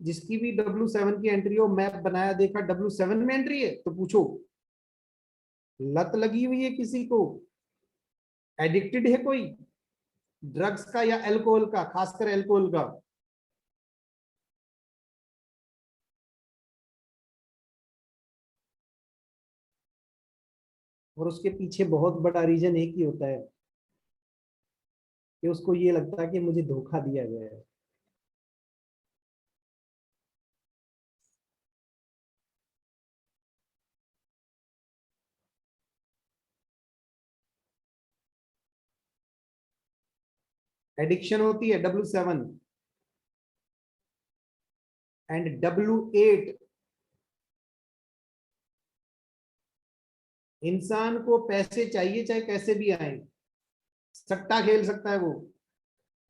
जिसकी भी W7 की एंट्री हो, मैप बनाया देखा W7 में एंट्री है तो पूछो लत लगी हुई है किसी को, एडिक्टेड है कोई ड्रग्स का या अल्कोहल का, खासकर अल्कोहल का। और उसके पीछे बहुत बड़ा रीजन एक ही होता है कि उसको ये लगता है कि मुझे धोखा दिया गया है। एडिक्शन होती है W7 एंड W8 इंसान को पैसे चाहिए चाहे कैसे भी आए, सट्टा खेल सकता है वो,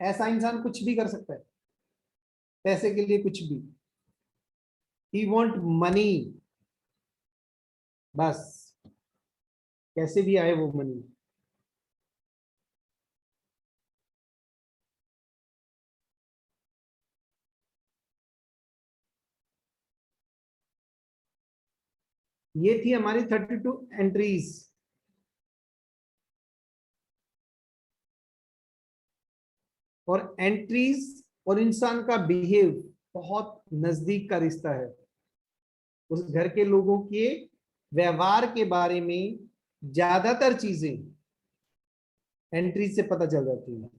ऐसा इंसान कुछ भी कर सकता है पैसे के लिए, कुछ भी। ही वॉन्ट मनी, बस कैसे भी आए वो मनी। ये थी हमारी 32 एंट्रीज। और एंट्रीज और इंसान का बिहेव बहुत नजदीक का रिश्ता है। उस घर के लोगों के व्यवहार के बारे में ज्यादातर चीजें एंट्रीज से पता चल जाती है।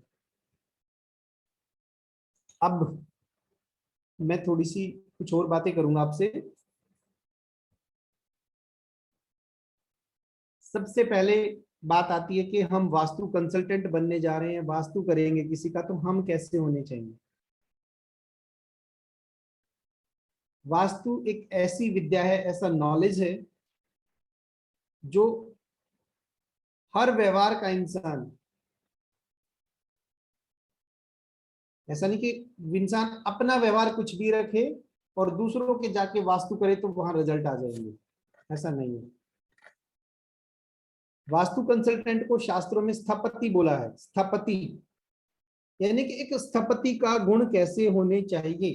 अब मैं थोड़ी सी कुछ और बातें करूंगा आपसे। सबसे पहले बात आती है कि हम वास्तु कंसल्टेंट बनने जा रहे हैं, वास्तु करेंगे किसी का, तो हम कैसे होने चाहिए। वास्तु एक ऐसी विद्या है, ऐसा नॉलेज है जो हर व्यवहार का इंसान, ऐसा नहीं कि इंसान अपना व्यवहार कुछ भी रखे और दूसरों के जाके वास्तु करे तो वहां रिजल्ट आ जाएंगे, ऐसा नहीं है। वास्तु कंसल्टेंट को शास्त्रों में स्थपति बोला है। स्थपति यानी कि एक स्थपति का गुण कैसे होने चाहिए,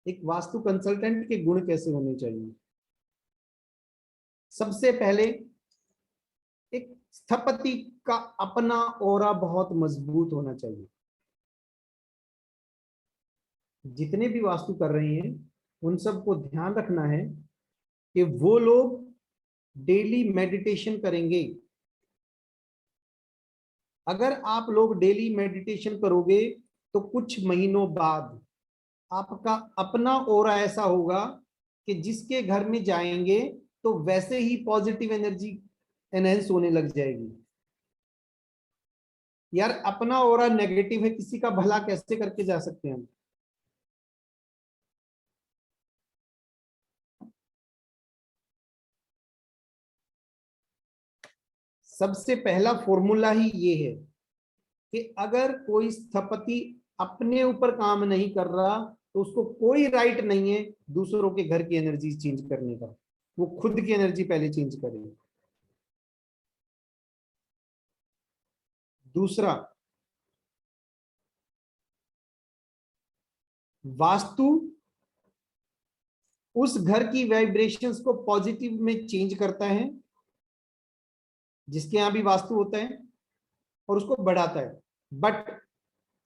एक वास्तु कंसल्टेंट के गुण कैसे होने चाहिए। सबसे पहले एक स्थपति का अपना ऑरा बहुत मजबूत होना चाहिए। जितने भी वास्तु कर रहे हैं उन सबको ध्यान रखना है कि वो लोग डेली मेडिटेशन करेंगे। अगर आप लोग डेली मेडिटेशन करोगे तो कुछ महीनों बाद आपका अपना ऑरा ऐसा होगा कि जिसके घर में जाएंगे तो वैसे ही पॉजिटिव एनर्जी एनहेंस होने लग जाएगी। यार अपना ऑरा नेगेटिव है, किसी का भला कैसे करके जा सकते हैं हम। सबसे पहला फॉर्मूला ही ये है कि अगर कोई स्थपति अपने ऊपर काम नहीं कर रहा तो उसको कोई राइट नहीं है दूसरों के घर की एनर्जी चेंज करने का। वो खुद की एनर्जी पहले चेंज करे। दूसरा, वास्तु उस घर की वाइब्रेशंस को पॉजिटिव में चेंज करता है, जिसके यहां भी वास्तु होता है, और उसको बढ़ाता है। बट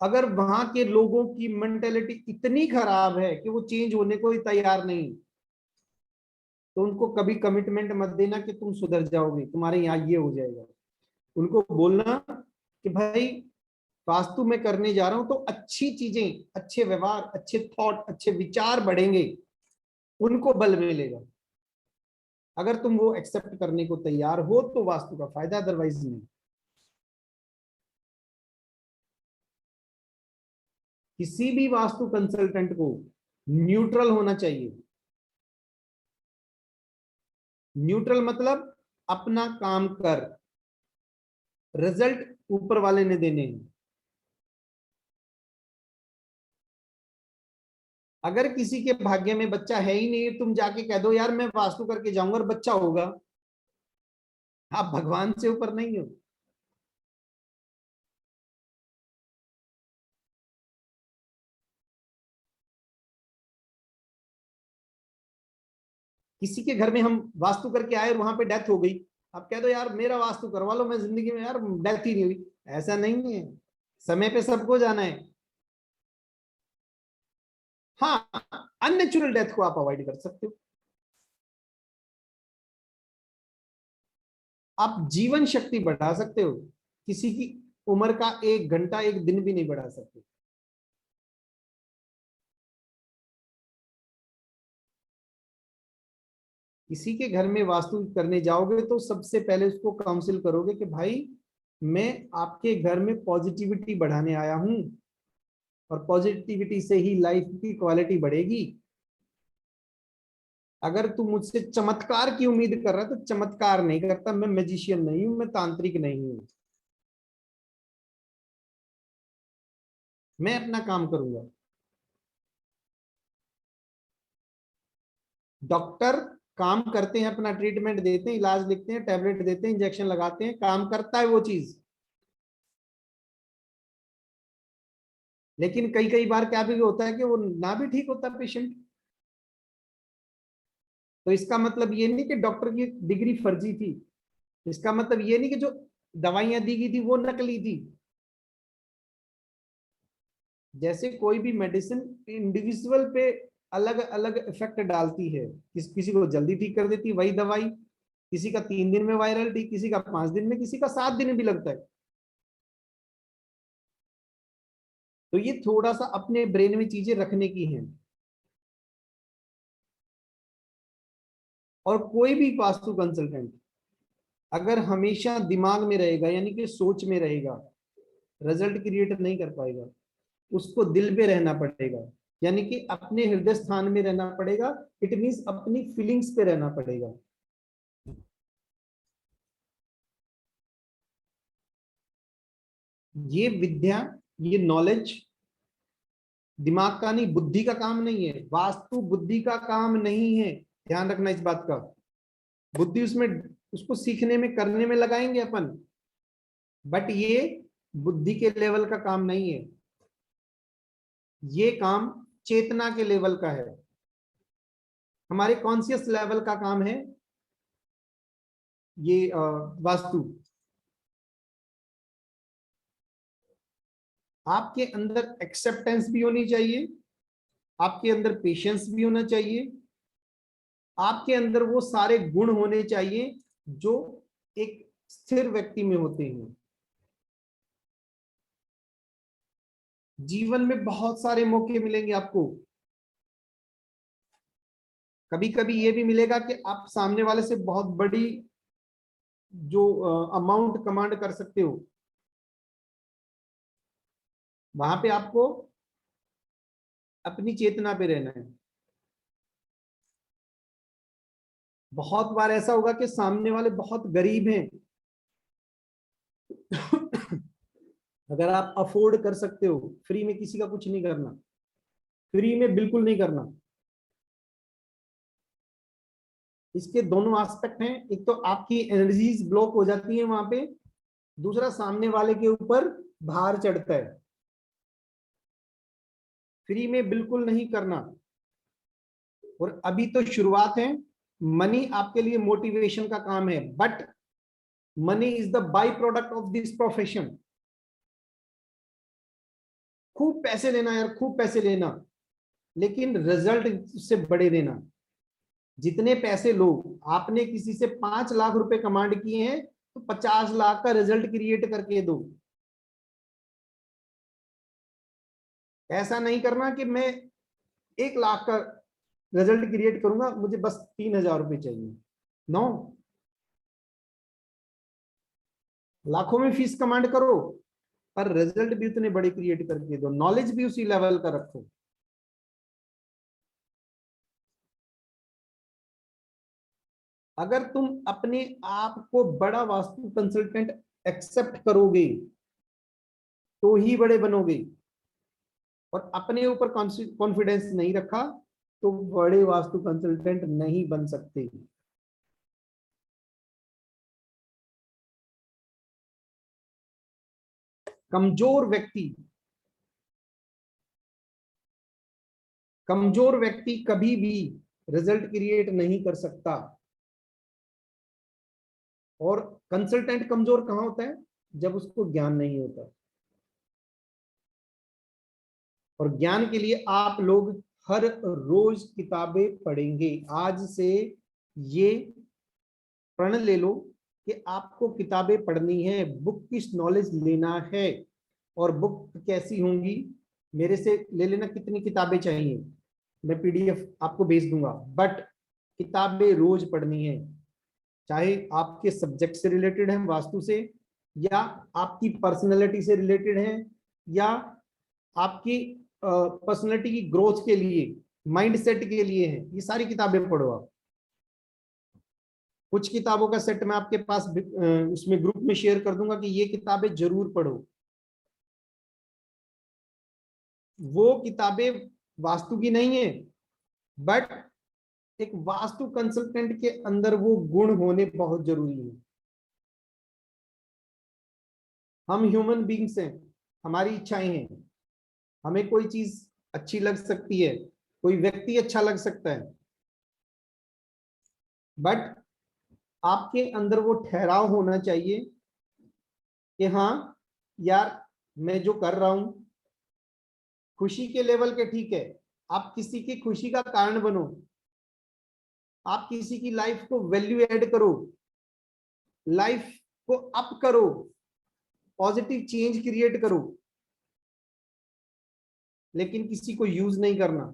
अगर वहां के लोगों की मेंटेलिटी इतनी खराब है कि वो चेंज होने को ही तैयार नहीं, तो उनको कभी कमिटमेंट मत देना कि तुम सुधर जाओगे, तुम्हारे यहाँ ये हो जाएगा। उनको बोलना कि भाई वास्तु में करने जा रहा हूं तो अच्छी चीजें, अच्छे व्यवहार, अच्छे थॉट, अच्छे विचार बढ़ेंगे, उनको बल मिलेगा। अगर तुम वो एक्सेप्ट करने को तैयार हो तो वास्तु का फायदा, अदरवाइज नहीं। किसी भी वास्तु कंसल्टेंट को न्यूट्रल होना चाहिए। न्यूट्रल मतलब अपना काम कर, रिजल्ट ऊपर वाले ने देने हैं। अगर किसी के भाग्य में बच्चा है ही नहीं, तुम जाके कह दो यार मैं वास्तु करके जाऊंगा और बच्चा होगा, आप भगवान से ऊपर नहीं हो। किसी के घर में हम वास्तु करके आए और वहां पे डेथ हो गई, आप कह दो यार मेरा वास्तु करवा लो, मैं जिंदगी में यार डेथ ही नहीं हुई। ऐसा नहीं है, समय पे सबको जाना है। हाँ, अननेचुरल डेथ को आप अवॉइड कर सकते हो। आप जीवन शक्ति बढ़ा सकते हो, किसी की उम्र का 1 घंटा 1 दिन भी नहीं बढ़ा सकते। किसी के घर में वास्तु करने जाओगे तो सबसे पहले उसको काउंसिल करोगे कि भाई मैं आपके घर में पॉजिटिविटी बढ़ाने आया हूं, और पॉजिटिविटी से ही लाइफ की क्वालिटी बढ़ेगी। अगर तू मुझसे चमत्कार की उम्मीद कर रहा है तो चमत्कार नहीं करता, मैं मैजिशियन नहीं हूं, मैं तांत्रिक नहीं हूं, मैं अपना काम करूंगा। डॉक्टर काम करते हैं, अपना ट्रीटमेंट देते हैं, इलाज लिखते हैं, टैबलेट देते हैं, इंजेक्शन लगाते हैं, काम करता है वो चीज। लेकिन कई कई बार क्या भी होता है कि वो ना भी ठीक होता पेशेंट। तो इसका मतलब ये नहीं कि डॉक्टर की डिग्री फर्जी थी, इसका मतलब ये नहीं कि जो दवाइयां दी गई थी वो नकली थी। जैसे कोई भी मेडिसिन इंडिविजुअल पे अलग अलग इफेक्ट डालती है, किसी को जल्दी ठीक कर देती है वही दवाई, किसी का 3 दिन में वायरल ठीक, किसी का 5 दिन में, किसी का 7 दिन भी लगता है। तो ये थोड़ा सा अपने ब्रेन में चीजें रखने की हैं। और कोई भी वास्तु कंसल्टेंट अगर हमेशा दिमाग में रहेगा, यानी कि सोच में रहेगा, रिजल्ट क्रिएट नहीं कर पाएगा। उसको दिल पे रहना पड़ेगा, यानी कि अपने हृदय स्थान में रहना पड़ेगा। इट मीन्स अपनी फीलिंग्स पे रहना पड़ेगा। ये विद्या, ये नॉलेज दिमाग का नहीं, बुद्धि का काम नहीं है। वास्तु बुद्धि का काम नहीं है, ध्यान रखना इस बात का। बुद्धि उसमें, उसको सीखने में, करने में लगाएंगे अपन, बट ये बुद्धि के लेवल का काम नहीं है। ये काम चेतना के लेवल का है, हमारे कॉन्शियस लेवल का काम है ये वास्तु। आपके अंदर एक्सेप्टेंस भी होनी चाहिए, आपके अंदर पेशेंस भी होना चाहिए, आपके अंदर वो सारे गुण होने चाहिए जो एक स्थिर व्यक्ति में होते हैं। जीवन में बहुत सारे मौके मिलेंगे आपको। कभी कभी ये भी मिलेगा कि आप सामने वाले से बहुत बड़ी जो अमाउंट कमांड कर सकते हो, वहां पे आपको अपनी चेतना पे रहना है। बहुत बार ऐसा होगा कि सामने वाले बहुत गरीब हैं, अगर आप अफोर्ड कर सकते हो, फ्री में किसी का कुछ नहीं करना, फ्री में बिल्कुल नहीं करना। इसके दोनों एस्पेक्ट हैं, एक तो आपकी एनर्जीज ब्लॉक हो जाती है वहां पे, दूसरा सामने वाले के ऊपर भार चढ़ता है। फ्री में बिल्कुल नहीं करना। और अभी तो शुरुआत है, मनी आपके लिए मोटिवेशन का काम है, but money is the by product of this profession. खूब पैसे लेना यार, खूब पैसे लेना, लेकिन रिजल्ट से बड़े देना। जितने पैसे लो, आपने किसी से 5 लाख रुपए कमांड किए हैं तो 50 लाख का रिजल्ट क्रिएट करके दो। ऐसा नहीं करना कि मैं 1 लाख का रिजल्ट क्रिएट करूंगा, मुझे बस 3,000 रुपए चाहिए। नो, लाखों में फीस कमांड करो, पर रिजल्ट भी उतने बड़े क्रिएट करके दो, नॉलेज भी उसी लेवल का रखो। अगर तुम अपने आप को बड़ा वास्तु कंसल्टेंट एक्सेप्ट करोगे तो ही बड़े बनोगे, और अपने ऊपर कॉन्फिडेंस नहीं रखा तो बड़े वास्तु कंसल्टेंट नहीं बन सकते। कमजोर व्यक्ति कभी भी रिजल्ट क्रिएट नहीं कर सकता। और कंसल्टेंट कमजोर कहां होता है? जब उसको ज्ञान नहीं होता। और ज्ञान के लिए आप लोग हर रोज किताबें पढ़ेंगे। आज से ये प्रण ले लो कि आपको किताबें पढ़नी है, बुक की नॉलेज लेना है। और बुक कैसी होंगी, मेरे से ले लेना कितनी किताबें चाहिए, मैं पीडीएफ आपको भेज दूंगा, बट किताबें रोज पढ़नी है। चाहे आपके सब्जेक्ट से रिलेटेड है, वास्तु से, या आपकी पर्सनैलिटी से रिलेटेड है, या आपकी पर्सनैलिटी की ग्रोथ के लिए, माइंड सेट के लिए है, ये सारी किताबें पढ़ो आप। कुछ किताबों का सेट मैं आपके पास उसमें ग्रुप में शेयर कर दूंगा कि ये किताबें जरूर पढ़ो। वो किताबें वास्तु की नहीं है, बट एक वास्तु कंसल्टेंट के अंदर वो गुण होने बहुत जरूरी है। हम ह्यूमन बीइंग्स हैं, हमारी इच्छाएं हैं, हमें कोई चीज अच्छी लग सकती है, कोई व्यक्ति अच्छा लग सकता है, बट आपके अंदर वो ठहराव होना चाहिए कि हाँ यार, मैं जो कर रहा हूं खुशी के लेवल के, ठीक है, आप किसी की खुशी का कारण बनो, आप किसी की लाइफ को वैल्यू ऐड करो, लाइफ को अप करो, पॉजिटिव चेंज क्रिएट करो, लेकिन किसी को यूज नहीं करना।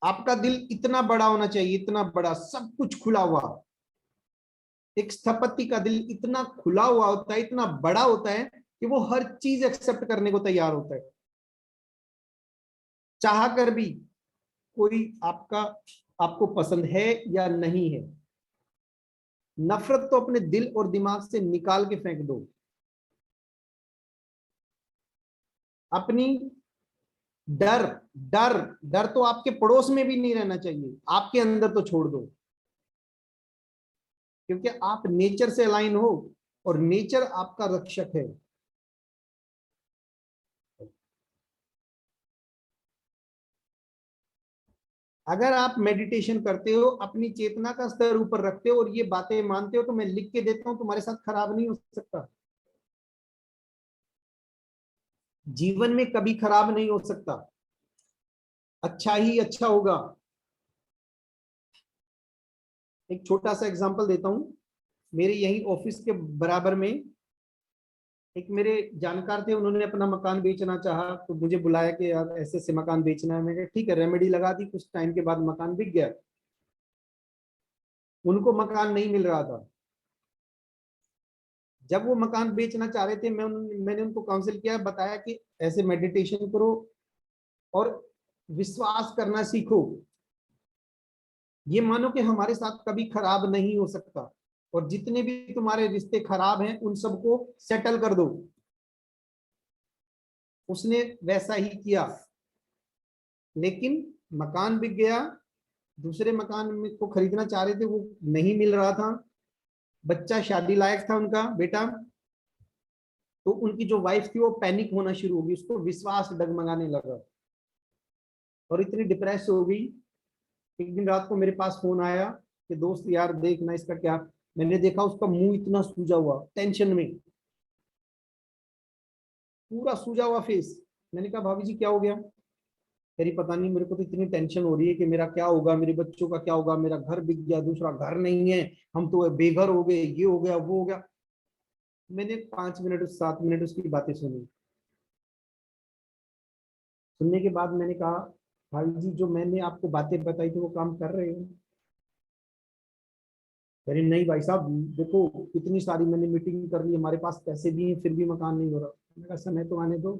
आपका दिल इतना बड़ा होना चाहिए, इतना बड़ा, सब कुछ खुला हुआ। एक स्थपति का दिल इतना खुला हुआ होता है, इतना बड़ा होता है कि वो हर चीज एक्सेप्ट करने को तैयार होता है। चाह कर भी कोई आपको पसंद है या नहीं है, नफरत तो अपने दिल और दिमाग से निकाल के फेंक दो। अपनी डर डर डर तो आपके पड़ोस में भी नहीं रहना चाहिए, आपके अंदर तो छोड़ दो, क्योंकि आप नेचर से अलाइन हो और नेचर आपका रक्षक है। अगर आप मेडिटेशन करते हो, अपनी चेतना का स्तर ऊपर रखते हो और ये बातें मानते हो, तो मैं लिख के देता हूं, तुम्हारे साथ खराब नहीं हो सकता। जीवन में कभी खराब नहीं हो सकता, अच्छा ही अच्छा होगा। एक छोटा सा एग्जांपल देता हूं। मेरे यही ऑफिस के बराबर में एक मेरे जानकार थे, उन्होंने अपना मकान बेचना चाहा, तो मुझे बुलाया कि यार ऐसे ऐसे मकान बेचना है। मैंने कहा ठीक है, रेमेडी लगा दी, कुछ टाइम के बाद मकान बिक गया। उनको मकान नहीं मिल रहा था। जब वो मकान बेचना चाह रहे थे, मैंने उनको काउंसिल किया, बताया कि ऐसे मेडिटेशन करो और विश्वास करना सीखो। ये मानो कि हमारे साथ कभी खराब नहीं हो सकता, और जितने भी तुम्हारे रिश्ते खराब हैं उन सबको सेटल कर दो। उसने वैसा ही किया, लेकिन मकान बिक गया। दूसरे मकान में को खरीदना चाह रहे थे, वो नहीं मिल रहा था। बच्चा शादी लायक था उनका बेटा, तो उनकी जो वाइफ थी वो पैनिक होना शुरू हो गई, उसको विश्वास डगमगाने लगा और इतनी डिप्रेस हो गई। एक दिन रात को मेरे पास फोन आया कि दोस्त यार देखना इसका क्या। मैंने देखा उसका मुंह इतना सूजा हुआ, टेंशन में पूरा सूजा हुआ फेस। मैंने कहा भाभी जी क्या हो गया? तेरी पता नहीं, मेरे को तो इतनी टेंशन हो रही है कि मेरा क्या होगा, मेरे बच्चों का क्या होगा, मेरा घर बिक गया, दूसरा घर नहीं है, हम तो बेघर हो गए, ये हो गया वो हो गया। मैंने 5 मिनट 7 मिनट उसकी बातें सुनी। सुनने के बाद मैंने कहा भाई जी जो मैंने आपको बातें बताई थी वो काम कर रहे हो? अरे नहीं भाई साहब, देखो इतनी सारी मैंने मीटिंग कर ली, हमारे पास पैसे भी हैं फिर भी मकान नहीं हो रहा। मैंने कहा समय तो आने दो।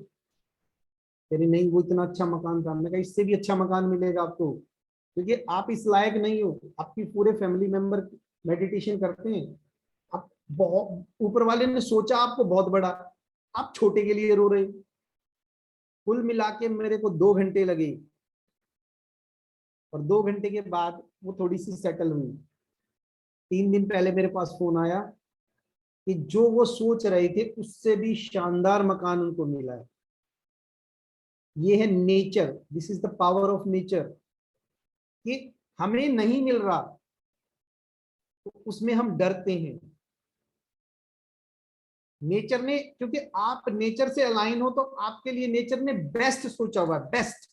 अरे नहीं वो इतना अच्छा मकान था। मैंने कहा इससे भी अच्छा मकान मिलेगा आपको, क्योंकि आप इस लायक नहीं हो। आपकी पूरे फैमिली मेंबर मेडिटेशन करते हैं, आप बहुत, ऊपर वाले ने सोचा आपको बहुत बड़ा, आप छोटे के लिए रो रहे। कुल मिला के मेरे को 2 घंटे लगे और 2 घंटे के बाद वो थोड़ी सी सेटल हुई। 3 दिन पहले मेरे पास फोन आया कि जो वो सोच रहे थे उससे भी शानदार मकान उनको मिला है। ये है nature, this is the power of nature. कि हमें नहीं मिल रहा तो उसमें हम डरते हैं। नेचर ने, क्योंकि आप नेचर से अलाइन हो तो आपके लिए नेचर ने बेस्ट सोचा हुआ, बेस्ट।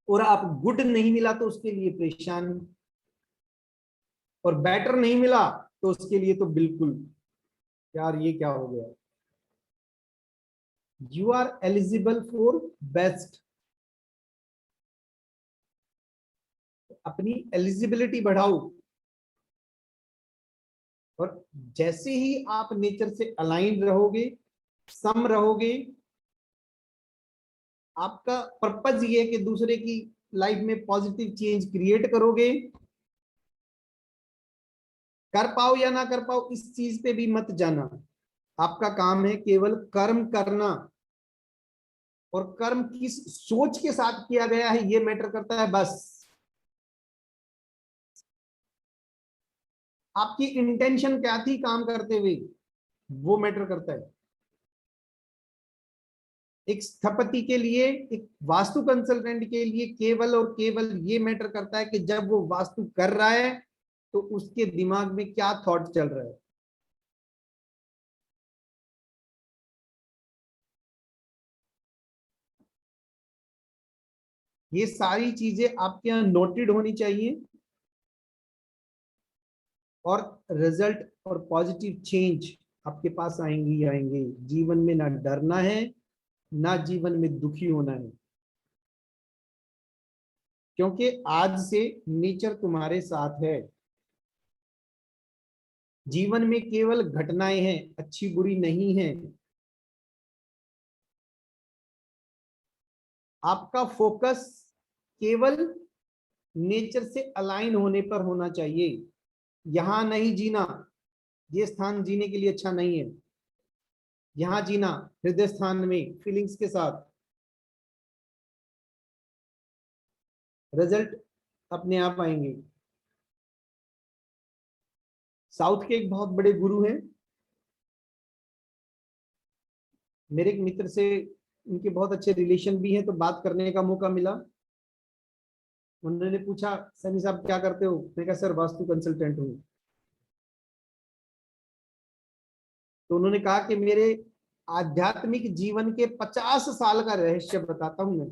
और आप गुड नहीं मिला तो उसके लिए परेशान, और बेटर नहीं मिला तो उसके लिए तो बिल्कुल यार ये क्या हो गया। You are eligible for best. अपनी एलिजिबिलिटी बढ़ाओ, और जैसे ही आप नेचर से अलाइन रहोगे, सम रहोगे, आपका पर्पज ये है कि दूसरे की लाइफ में पॉजिटिव चेंज क्रिएट करोगे। कर पाओ या ना कर पाओ इस चीज पे भी मत जाना। आपका काम है केवल कर्म करना, और कर्म किस सोच के साथ किया गया है ये मैटर करता है बस। आपकी इंटेंशन क्या थी काम करते हुए, वो मैटर करता है। एक स्थपति के लिए, एक वास्तु कंसल्टेंट के लिए केवल और केवल ये मैटर करता है कि जब वो वास्तु कर रहा है तो उसके दिमाग में क्या थॉट चल रहा है। ये सारी चीजें आपके यहां नोटेड होनी चाहिए, और रिजल्ट और पॉजिटिव चेंज आपके पास आएंगे ही आएंगे। जीवन में ना डरना है, ना जीवन में दुखी होना है, क्योंकि आज से नेचर तुम्हारे साथ है। जीवन में केवल घटनाएं हैं, अच्छी बुरी नहीं है। आपका फोकस केवल नेचर से अलाइन होने पर होना चाहिए। यहां नहीं जीना, ये स्थान जीने के लिए अच्छा नहीं है। यहां जीना हृदय स्थान में फीलिंग्स के साथ, रिजल्ट अपने आप आएंगे। साउथ के एक बहुत बड़े गुरु हैं, मेरे एक मित्र से उनके बहुत अच्छे रिलेशन भी हैं, तो बात करने का मौका मिला। उन्होंने पूछा सनी साहब क्या करते हो? मैंने कहा सर वास्तु कंसल्टेंट हूँ। तो उन्होंने कहा कि मेरे आध्यात्मिक जीवन के 50 साल का रहस्य बताता हूं मैं।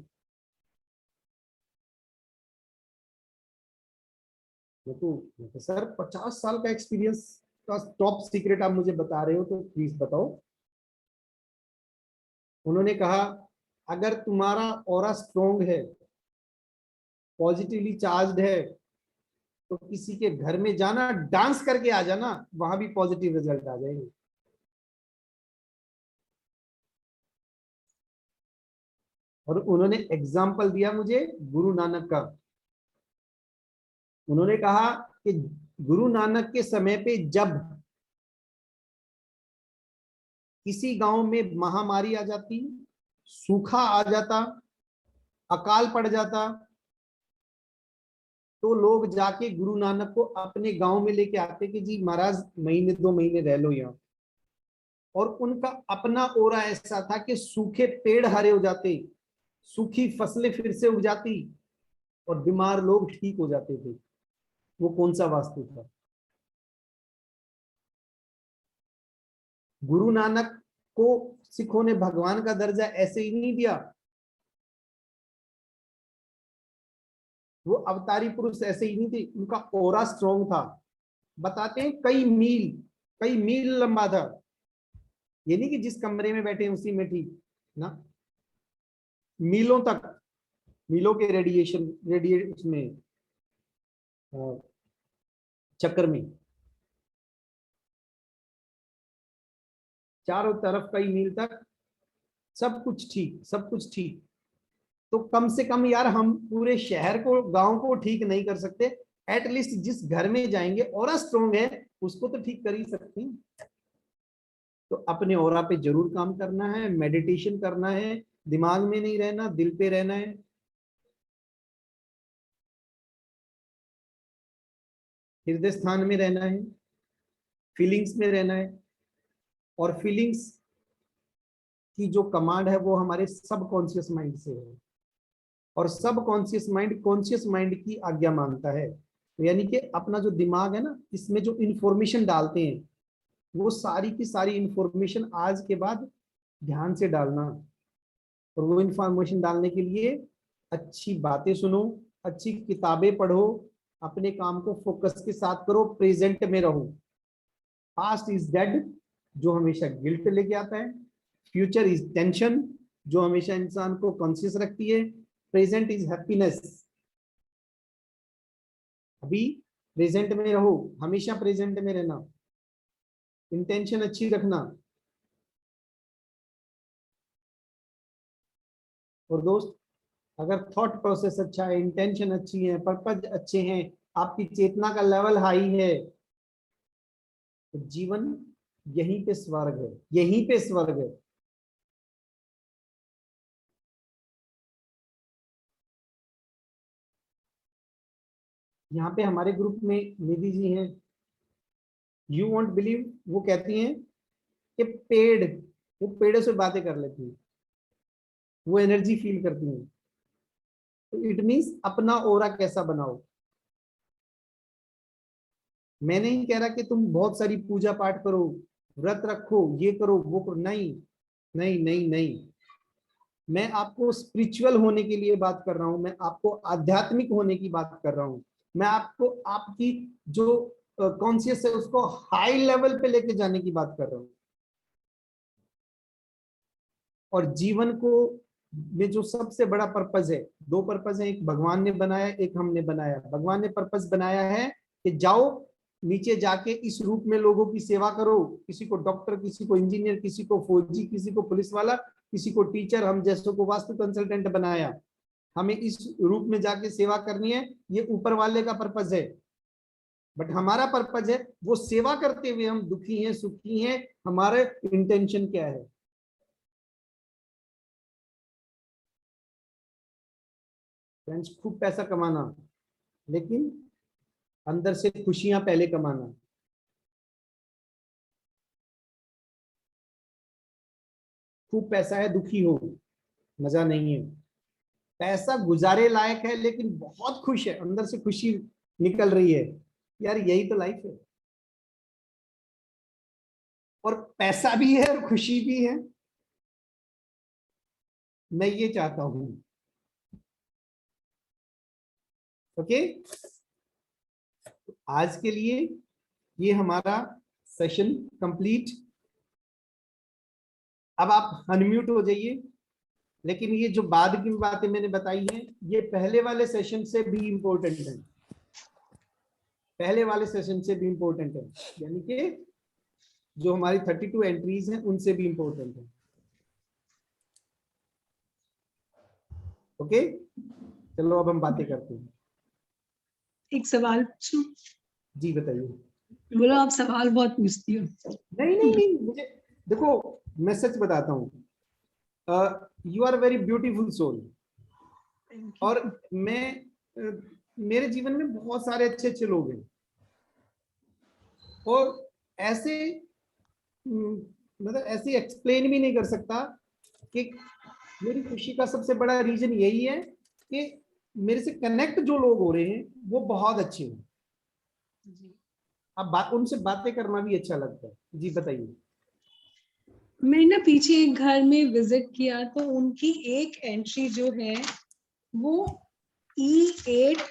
तो सर 50 साल का एक्सपीरियंस का टॉप सीक्रेट आप मुझे बता रहे हो तो प्लीज बताओ। उन्होंने कहा अगर तुम्हारा ऑरा स्ट्रॉन्ग है, पॉजिटिवली चार्ज्ड है, तो किसी के घर में जाना, डांस करके आ जाना, वहां भी पॉजिटिव रिजल्ट आ जाएंगे। और उन्होंने एग्जाम्पल दिया मुझे गुरु नानक का। उन्होंने कहा कि गुरु नानक के समय पे जब किसी गांव में महामारी आ जाती, सूखा आ जाता, अकाल पड़ जाता, तो लोग जाके गुरु नानक को अपने गांव में लेके आते कि जी महाराज महीने 2 महीने रह लो यहाँ। और उनका अपना ओरा ऐसा था कि सूखे पेड़ हरे हो जाते, सूखी फसलें फिर से उग जाती और बीमार लोग ठीक हो जाते थे। वो कौन सा वास्तु था? गुरु नानक को सिखों ने भगवान का दर्जा ऐसे ही नहीं दिया, वो अवतारी पुरुष ऐसे ही नहीं थे, उनका ओरा स्ट्रॉन्ग था। बताते हैं कई मील लंबा था। ये नहीं कि जिस कमरे में बैठे उसी में ठीक ना, मीलों तक, मीलों के रेडिएशन में चक्कर में चारों तरफ कई मील तक सब कुछ ठीक। तो कम से कम यार हम पूरे शहर को, गांव को ठीक नहीं कर सकते, एटलीस्ट जिस घर में जाएंगे ऑरा स्ट्रॉन्ग है उसको तो ठीक कर ही सकते हैं। तो अपने ऑरा पे जरूर काम करना है, मेडिटेशन करना है, दिमाग में नहीं रहना, दिल पे रहना है। हृदय स्थान में रहना है, फीलिंग्स में रहना है। और फीलिंग्स की जो कमांड है वो हमारे सबकॉन्शियस माइंड से है, और सबकॉन्शियस माइंड कॉन्शियस माइंड की आज्ञा मानता है। तो यानी कि अपना जो दिमाग है ना, इसमें जो इंफॉर्मेशन डालते हैं वो सारी की सारी इंफॉर्मेशन आज के बाद ध्यान से डालना। और वो इंफॉर्मेशन डालने के लिए अच्छी बातें सुनो, अच्छी किताबें पढ़ो, अपने काम को फोकस के साथ करो, प्रेजेंट में रहो। पास्ट इज डेड, जो हमेशा गिल्ट लेके आता है। फ्यूचर इज टेंशन, जो हमेशा इंसान को कॉन्शियस रखती है। प्रेजेंट इज हैप्पीनेस, अभी प्रेजेंट में रहो, हमेशा प्रेजेंट में रहना, इंटेंशन अच्छी रखना। और दोस्त, अगर थॉट प्रोसेस अच्छा है, इंटेंशन अच्छी है, पर्पज अच्छे हैं, आपकी चेतना का लेवल हाई है, तो जीवन यहीं पे स्वर्ग है, यहीं पे स्वर्ग है। यहाँ पे हमारे ग्रुप में निधि जी हैं, यू वॉन्ट बिलीव, वो कहती हैं कि वो पेड़ों से बातें कर लेती हैं, वो एनर्जी फील करती हैं। तो इट मीन्स अपना ओरा कैसा बनाओ। मैं नहीं कह रहा कि तुम बहुत सारी पूजा पाठ करो, व्रत रखो, ये करो वो करो, नहीं नहीं नहीं नहीं। मैं आपको स्पिरिचुअल होने के लिए बात कर रहा हूं, मैं आपको आध्यात्मिक होने की बात कर रहा हूं, मैं आपको आपकी जो कॉन्शियस है उसको हाई लेवल पे लेके जाने की बात कर रहा हूं। और जीवन को में जो सबसे बड़ा पर्पज है, 2 पर्पज है, एक भगवान ने बनाया, एक हमने बनाया। भगवान ने पर्पज बनाया है कि जाओ नीचे जाके इस रूप में लोगों की सेवा करो, किसी को डॉक्टर, किसी को इंजीनियर, किसी को फौजी, किसी को पुलिस वाला, किसी को टीचर, हम जैसों को वास्तु कंसल्टेंट बनाया। हमें इस रूप में जाके सेवा करनी है, ये ऊपर वाले का पर्पज है। बट हमारा पर्पज है वो सेवा करते हुए हम दुखी हैं, सुखी हैं, हमारे इंटेंशन क्या है। फ्रेंड्स, खूब पैसा कमाना, लेकिन अंदर से खुशियां पहले कमाना। खूब पैसा है, दुखी हो, मजा नहीं है। पैसा गुजारे लायक है, लेकिन बहुत खुश है, अंदर से खुशी निकल रही है, यार यही तो लाइफ है। और पैसा भी है और खुशी भी है, मैं ये चाहता हूं। ओके, आज के लिए ये हमारा सेशन कंप्लीट। अब आप अनम्यूट हो जाइए। लेकिन ये जो बाद की बातें मैंने बताई हैं, ये पहले वाले सेशन से भी इंपॉर्टेंट है, पहले वाले सेशन से भी इंपॉर्टेंट है, यानी कि जो हमारी 32 एंट्रीज हैं उनसे भी इंपॉर्टेंट है। ओके, चलो अब हम बातें करते हैं। एक सवाल पूछूं? जी बताइए। बोलो, आप सवाल बहुत पूछती हो। नहीं नहीं नहीं, मुझे देखो, मैं सच बताता हूँ, you are very beautiful soul. और मैं मेरे जीवन में बहुत सारे अच्छे अच्छे लोग हैं और ऐसे मतलब ऐसे एक्सप्लेन भी नहीं कर सकता कि मेरी खुशी का सबसे बड़ा रीजन यही है कि मेरे से कनेक्ट जो लोग हो रहे हैं वो बहुत अच्छे हैं। जी। अब बात उनसे बातें करना भी अच्छा लगता है। जी बताइए। मैं ना पीछे एक घर में विजिट किया तो उनकी एक एंट्री जो है वो E8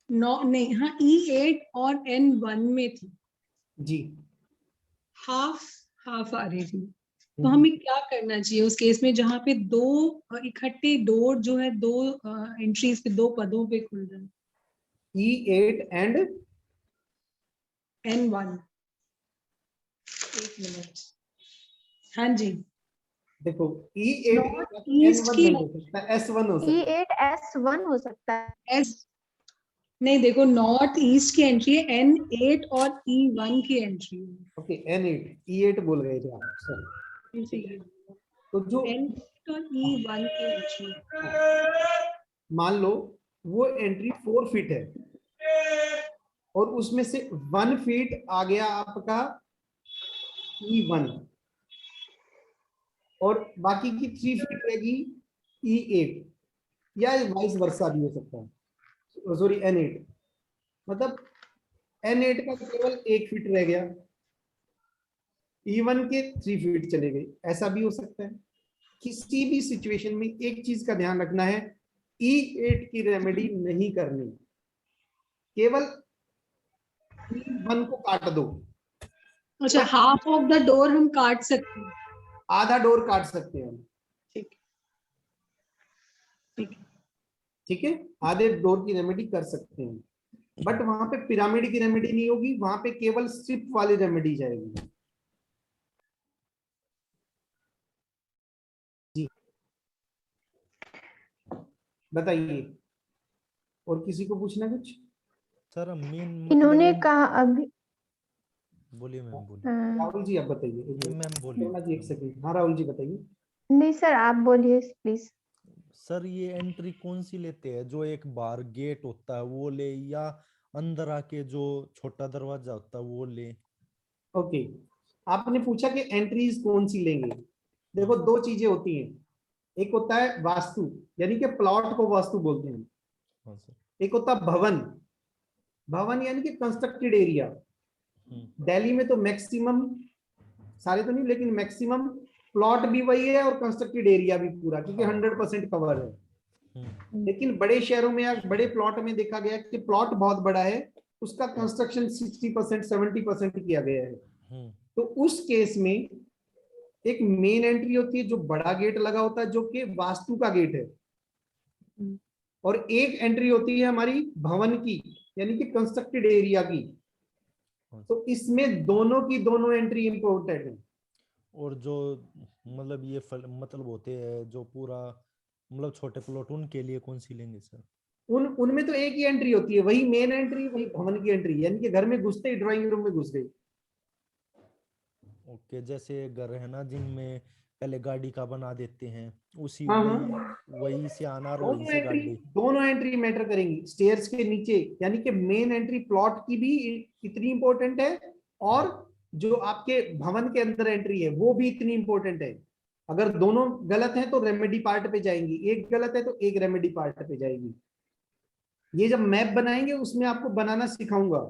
नहीं, हाँ E8 और N1 में थी। जी हाफ हाफ आ रही थी। तो हमें क्या करना चाहिए उस केस में जहां पे दो इकट्ठे डोर जो है, दो एंट्रीज पे, दो पदों पे खुल रहे हैं? E8 and N1। एक मिनट। हाँ जी। देखो E8 के नॉर्थ साथ ईस्ट N1 की नहीं हो सकता, S1 हो सकता है। E8S1 हो सकता है। एस नहीं, देखो नॉर्थ ईस्ट की एंट्री है, N8 और E1 की एंट्री है। ओके N8 E8 बोल गए थे आप, सॉरी। ठीक है, तो जो N8 और E1 की एंट्री। मान लो वो एंट्री 4 फीट है और उसमें से 1 फीट आ गया आपका E1 और बाकी की 3 फीट रहेगी E8 या वाइस वर्सा भी हो सकता है, सॉरी N8। मतलब N8 का केवल 1 फीट रह गया, E1 के 3 फीट चले गए, ऐसा भी हो सकता है। किसी भी सिचुएशन में एक चीज का ध्यान रखना है, E8 की रेमेडी नहीं करनी, केवल E1 को काट दो। अच्छा, हाफ ऑफ द डोर हम काट सकते हैं? आधा डोर काट सकते हैं हम। ठीक ठीक है। ठीक है, आधे डोर की रेमेडी कर सकते हैं, बट वहां पे पिरामिड की रेमेडी नहीं होगी, वहां पे केवल स्ट्रिप वाली रेमेडी जाएगी। जी बताइए, और किसी को पूछना कुछ? सर मेन इन्होंने मतलब कहा अभी बोलिए मैम, बोलिए। राहुल जी आप बताइए। नहीं मैम बोलिए। करुणा जी एक सेकंड। हाँ राहुल जी बताइए। नहीं सर, आप बोलिए प्लीज। सर ये एंट्री कौन सी लेते हैं, जो एक बाहर गेट होता है वो ले, या अंदर आके जो छोटा दरवाजा होता है वो ले? ओके, आपने पूछा कि एंट्रीज कौन सी लेंगे। देखो दो चीजें होती हैं, एक होता है वास्तु, यानी कि प्लॉट को वास्तु बोलते हैं, हाँ सर। एक होता है भवन। भवन यानी कि कंस्ट्रक्टेड एरिया। दिल्ली में तो मैक्सिमम, सारे तो नहीं लेकिन मैक्सिमम प्लॉट भी वही है और कंस्ट्रक्टेड एरिया भी पूरा, क्योंकि 100% कवर है। लेकिन बड़े शहरों में या बड़े प्लॉट में देखा गया कि प्लॉट बहुत बड़ा है, उसका कंस्ट्रक्शन 60% 70% किया गया है। तो उस केस में एक मेन एंट्री होती है जो बड़ा गेट लगा होता है, जो कि वास्तु का गेट है, और एक एंट्री होती है हमारी भवन की, यानी कि कंस्ट्रक्टेड एरिया की। तो इसमें दोनों की दोनों एंट्री इंपॉर्टेंट है। और जो मतलब ये मतलब होते हैं जो पूरा मतलब छोटे प्लॉट, उनके लिए कौन सी लेंगे सर? उनमें तो एक ही एंट्री होती है, वही मेन एंट्री, वही भवन की एंट्री, यानी कि घर में घुसते ही ड्राइंग रूम में घुस गई। ओके, जैसे घर है ना जिनमें पहले गाड़ी का बना देते हैं, उसी हाँ वही हाँ, वही से आना और वहीं से गाड़ी। दोनों एंट्री मैटर करेंगी। स्टेयर्स के नीचे, यानी कि मेन एंट्री प्लॉट की भी इतनी इंपॉर्टेंट है, और जो आपके भवन के अंदर एंट्री है वो भी इतनी इंपॉर्टेंट है। अगर दोनों गलत है तो रेमेडी पार्ट पे जाएंगी, एक गलत है तो एक रेमेडी पार्ट पे जाएगी। ये जब मैप बनाएंगे उसमें आपको बनाना सिखाऊंगा।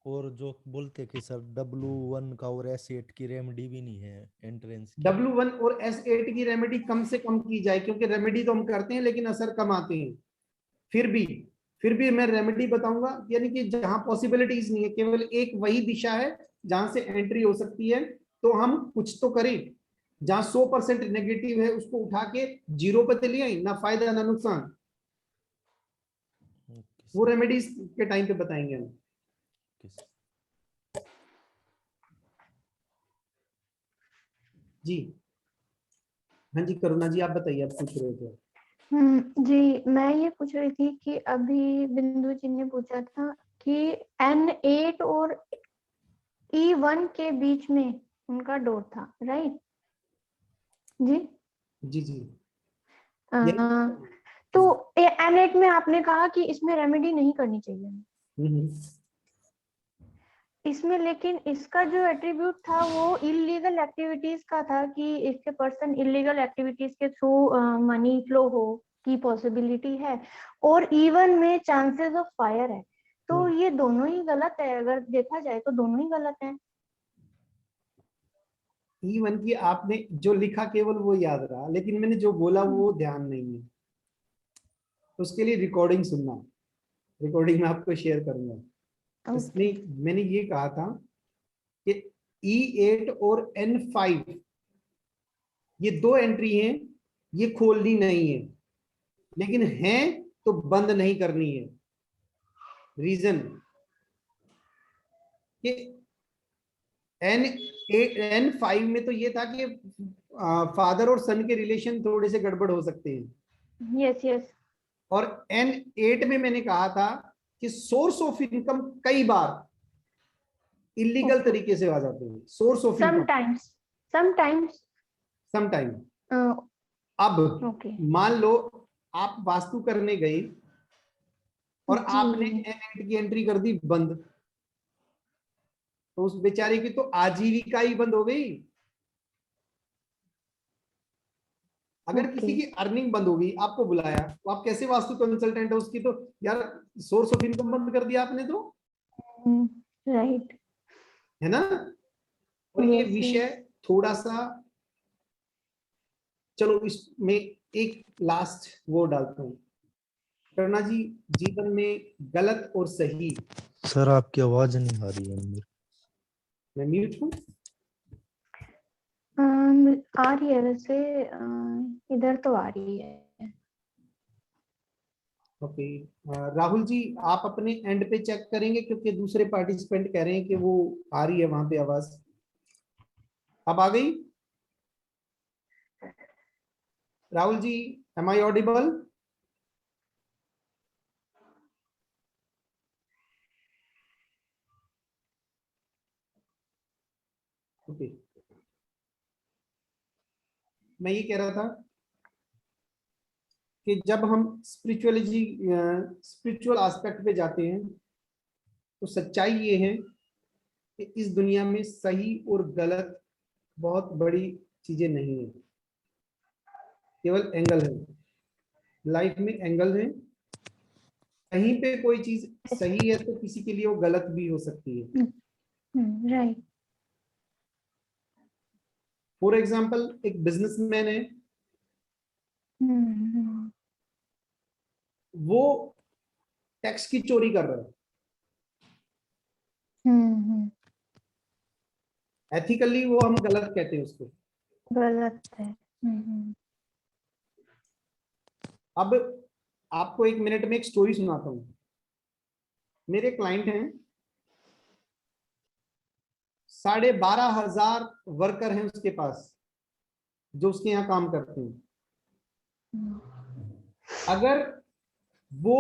और जो बोलते हैं कि सर W1 का और S8 की रेमेडी भी नहीं है एंट्रेंस की? W1 और S8 की रेमेडी कम से कम की जाए, क्योंकि रेमेडी तो हम करते हैं लेकिन असर कम आते हैं। फिर भी मैं रेमेडी बताऊंगा, यानी कि जहां पॉसिबिलिटीज नहीं है, केवल एक वही दिशा है जहां से एंट्री हो सकती है, तो हम कुछ तो करें। जहां 100% नेगेटिव है उसको उठा के 0 पे चले आए, ना फायदा ना नुकसान। वो रेमेडीज के टाइम पे बताएंगे हम। जी हाँ जी, करुणा जी आप बताइए, आप पूछ रहे थे। जी, मैं ये पूछ रही थी कि अभी बिंदु जी ने पूछा था कि N8 और E1 के बीच में उनका डोर था, राइट? जी जी जी, तो N8 में आपने कहा कि इसमें रेमेडी नहीं करनी चाहिए, इसमें लेकिन इसका जो एट्रीब्यूट था वो इलीगल एक्टिविटीज का था कि इसके पर्सन इलीगल एक्टिविटीज के थ्रू मनी फ्लो हो की पॉसिबिलिटी है, और इवन में चांसेस ऑफ फायर है। तो ये दोनों ही गलत है, अगर देखा जाए तो दोनों ही गलत है। इवन की आपने जो लिखा केवल वो याद रहा, लेकिन मैंने जो बोला वो ध्यान नहीं है। उसके लिए रिकॉर्डिंग सुनना, रिकॉर्डिंग में आपको शेयर करूंगा। इसमें मैंने ये कहा था कि E8 और N5 ये दो एंट्री हैं, ये खोलनी नहीं है, लेकिन है तो बंद नहीं करनी है। रीजन कि N5 में तो ये था कि फादर और सन के रिलेशन थोड़े से गड़बड़ हो सकते हैं। Yes yes. और N8 में मैंने कहा था कि सोर्स ऑफ इनकम कई बार इलीगल तरीके से आ जाते हैं। Source of income sometime. अब मान लो आप वास्तु करने गए और आपने N8 की एंट्री कर दी बंद, तो उस बेचारे की तो आजीविका ही बंद हो गई। अगर किसी की अर्निंग बंद हो गई, आपको बुलाया तो आप कैसे वास्तु कंसल्टेंट है उसकी, तो यार सोर्स ऑफ इनकम बंद कर दिया आपने तो, राइट है ना। और ये विषय थोड़ा सा, चलो इसमें एक लास्ट वो डालता हूँ। करना जी, जीवन में गलत और सही। सर आपकी आवाज नहीं आ रही है अंदर। मैं म्यूट हूँ। आ रही है वैसे, इधर तो आ रही है। ओके राहुल जी, आप अपने एंड पे चेक करेंगे क्योंकि दूसरे पार्टिसिपेंट कह रहे हैं कि वो आ रही है वहां पे आवाज। अब आ गई Rahul ji? Am I audible? Okay, मैं ये कह रहा था कि जब हम स्पिरिचुअल एस्पेक्ट पे जाते हैं तो सच्चाई ये है कि इस दुनिया में सही और गलत बहुत बड़ी चीजें नहीं है, केवल एंगल है। लाइफ में एंगल है, कहीं पे कोई चीज सही है तो किसी के लिए वो गलत भी हो सकती है। राइट। फॉर एग्जाम्पल एक बिजनेसमैन है, वो टैक्स की चोरी कर रहा है, एथिकली वो हम गलत कहते हैं उसको, गलत है। अब आपको एक मिनट में एक स्टोरी सुनाता हूं। मेरे क्लाइंट हैं, 12,500 वर्कर हैं उसके पास जो उसके यहाँ काम करते हैं। अगर वो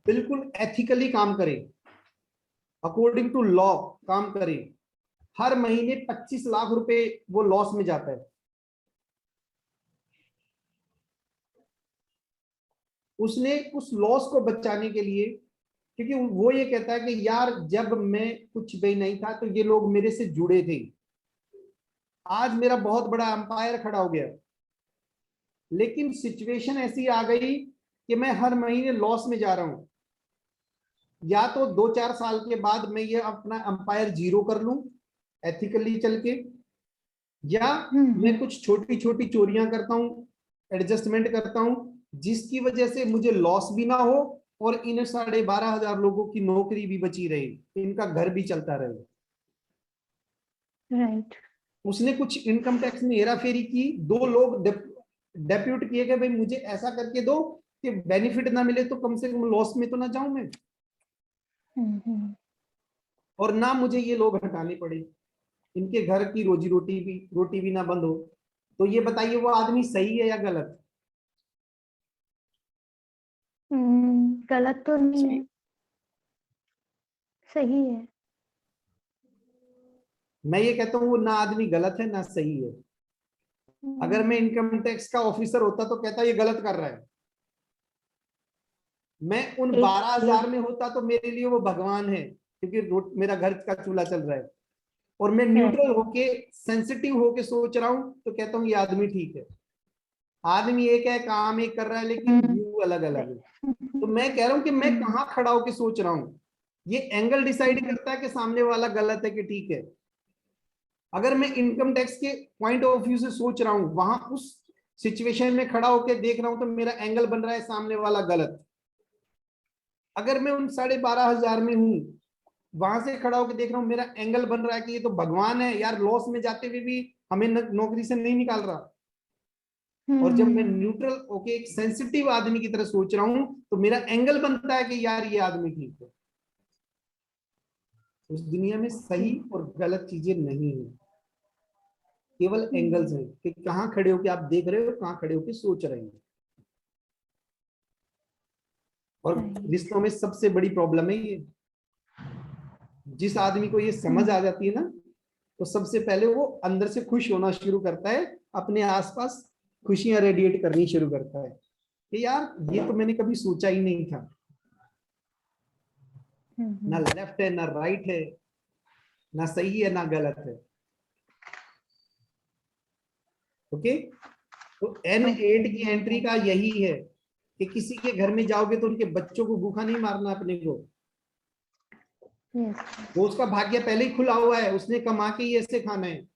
बिल्कुल एथिकली काम करे, अकॉर्डिंग टू लॉ काम करे, हर महीने 25 लाख रुपए वो लॉस में जाता है। उसने उस लॉस को बचाने के लिए, क्योंकि वो ये कहता है कि यार जब मैं कुछ भी नहीं था तो ये लोग मेरे से जुड़े थे, आज मेरा बहुत बड़ा एम्पायर खड़ा हो गया, लेकिन सिचुएशन ऐसी आ गई कि मैं हर महीने लॉस में जा रहा हूं। या तो 2-4 साल के बाद मैं ये अपना एम्पायर जीरो कर लूं एथिकली चल के, या मैं कुछ छोटी छोटी चोरियां करता हूं, एडजस्टमेंट करता हूं, जिसकी वजह से मुझे लॉस भी ना हो और इन 12,500 लोगों की नौकरी भी बची रहे, इनका घर भी चलता रहे। राइट। उसने कुछ इनकम टैक्स में हेराफेरी की, 2 लोग डेप्यूट किए गए, भाई मुझे ऐसा करके दो कि बेनिफिट ना मिले तो कम से कम लॉस में तो ना जाऊं मैं, और ना मुझे ये लोग हटाने पड़े, इनके घर की रोटी भी ना बंद हो। तो ये बताइए वो आदमी सही है या गलत? गलत तो नहीं है, सही है। मैं ये कहता हूँ वो ना आदमी गलत है ना सही है। अगर मैं इनकम टैक्स का ऑफिसर होता तो कहता ये गलत कर रहा है, मैं उन 12,000 में होता तो मेरे लिए वो भगवान है, क्योंकि मेरा घर का चूल्हा चल रहा है, और मैं न्यूट्रल होके सेंसिटिव होके सोच रहा हूं तो कहता हूँ ये आदमी ठीक है। आदमी एक है, काम एक कर रहा है, लेकिन व्यू अलग अलग है। तो मैं कह रहा हूं कि मैं कहाँ खड़ा होके सोच रहा हूँ, ये एंगल डिसाइड करता है कि सामने वाला गलत है कि ठीक है। अगर मैं इनकम टैक्स के पॉइंट ऑफ व्यू से सोच रहा हूं, वहां उस सिचुएशन में खड़ा होकर देख रहा हूं, तो मेरा एंगल बन रहा है सामने वाला गलत। अगर मैं उन 12,500 में हूं, वहां से खड़ा होकर देख रहा हूं, मेरा एंगल बन रहा है कि ये तो भगवान है यार, लॉस में जाते हुए भी हमें नौकरी से नहीं निकाल रहा। और जब मैं न्यूट्रल ओके एक सेंसिटिव आदमी की तरह सोच रहा हूं, तो मेरा एंगल बनता है कि यार ये आदमी ठीक है। उस दुनिया में सही और गलत चीजें नहीं है, केवल एंगल्स हैं कि कहां खड़े होके आप देख रहे हो, कहां खड़े होके सोच रहे हो। और रिश्तों में सबसे बड़ी प्रॉब्लम है ये। जिस आदमी को ये समझ आ जाती है ना, तो सबसे पहले वो अंदर से खुश होना शुरू करता है, अपने आसपास खुशियां रेडिएट करनी शुरू करता है कि यार ये तो मैंने कभी सोचा ही नहीं था। ना लेफ्ट है ना राइट है, ना सही है ना गलत है। ओके, तो N8 की एंट्री का यही है कि किसी के घर में जाओगे तो उनके बच्चों को भूखा नहीं मारना अपने को। वो उसका भाग्य पहले ही खुला हुआ है, उसने कमा के ही ऐसे खाना है।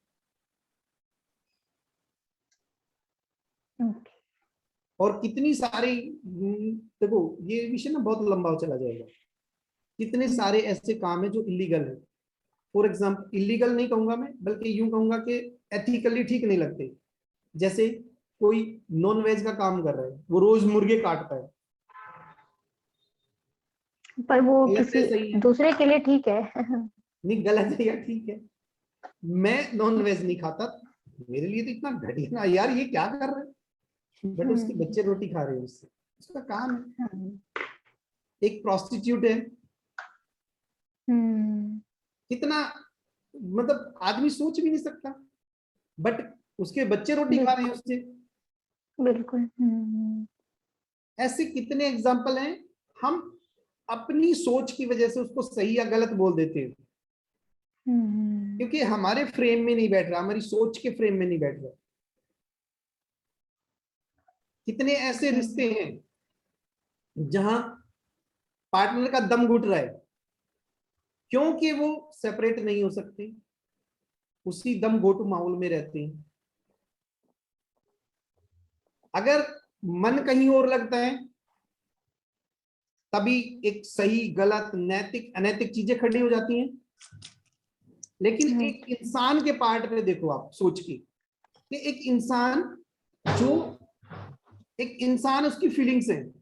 और कितनी सारी देखो, ये विषय ना बहुत लंबा चला जाएगा। कितने सारे ऐसे काम है जो इलीगल है। फॉर एग्जाम्पल, इलीगल नहीं कहूंगा मैं, बल्कि यूं कहूंगा कि एथिकली ठीक नहीं लगते। जैसे कोई नॉन वेज का काम कर रहा है, वो रोज मुर्गे काटता है, पर वो गलत है, सही किसी है? दूसरे के लिए ठीक है। नहीं, गलत है या ठीक है? मैं नॉन वेज नहीं खाता, मेरे लिए तो इतना घटिया ना यार, ये क्या कर रहा है, बट उसके बच्चे रोटी खा रहे हैं उससे, उसका काम है। एक प्रोस्टिट्यूट है, कितना मतलब आदमी सोच भी नहीं सकता, बट उसके बच्चे रोटी खा रहे हैं उससे। बिल्कुल। ऐसे कितने एग्जाम्पल हैं, हम अपनी सोच की वजह से उसको सही या गलत बोल देते हैं, क्योंकि हमारे फ्रेम में नहीं बैठ रहा, हमारी सोच के फ्रेम में नहीं बैठ रहा। कितने ऐसे रिश्ते हैं जहां पार्टनर का दम घुट रहा है, क्योंकि वो सेपरेट नहीं हो सकते, उसी दम घोटू माहौल में रहते हैं। अगर मन कहीं और लगता है, तभी एक सही गलत नैतिक अनैतिक चीजें खड़ी हो जाती हैं। लेकिन एक इंसान के पार्ट में देखो आप सोच के, कि एक इंसान उसकी फीलिंग्स है,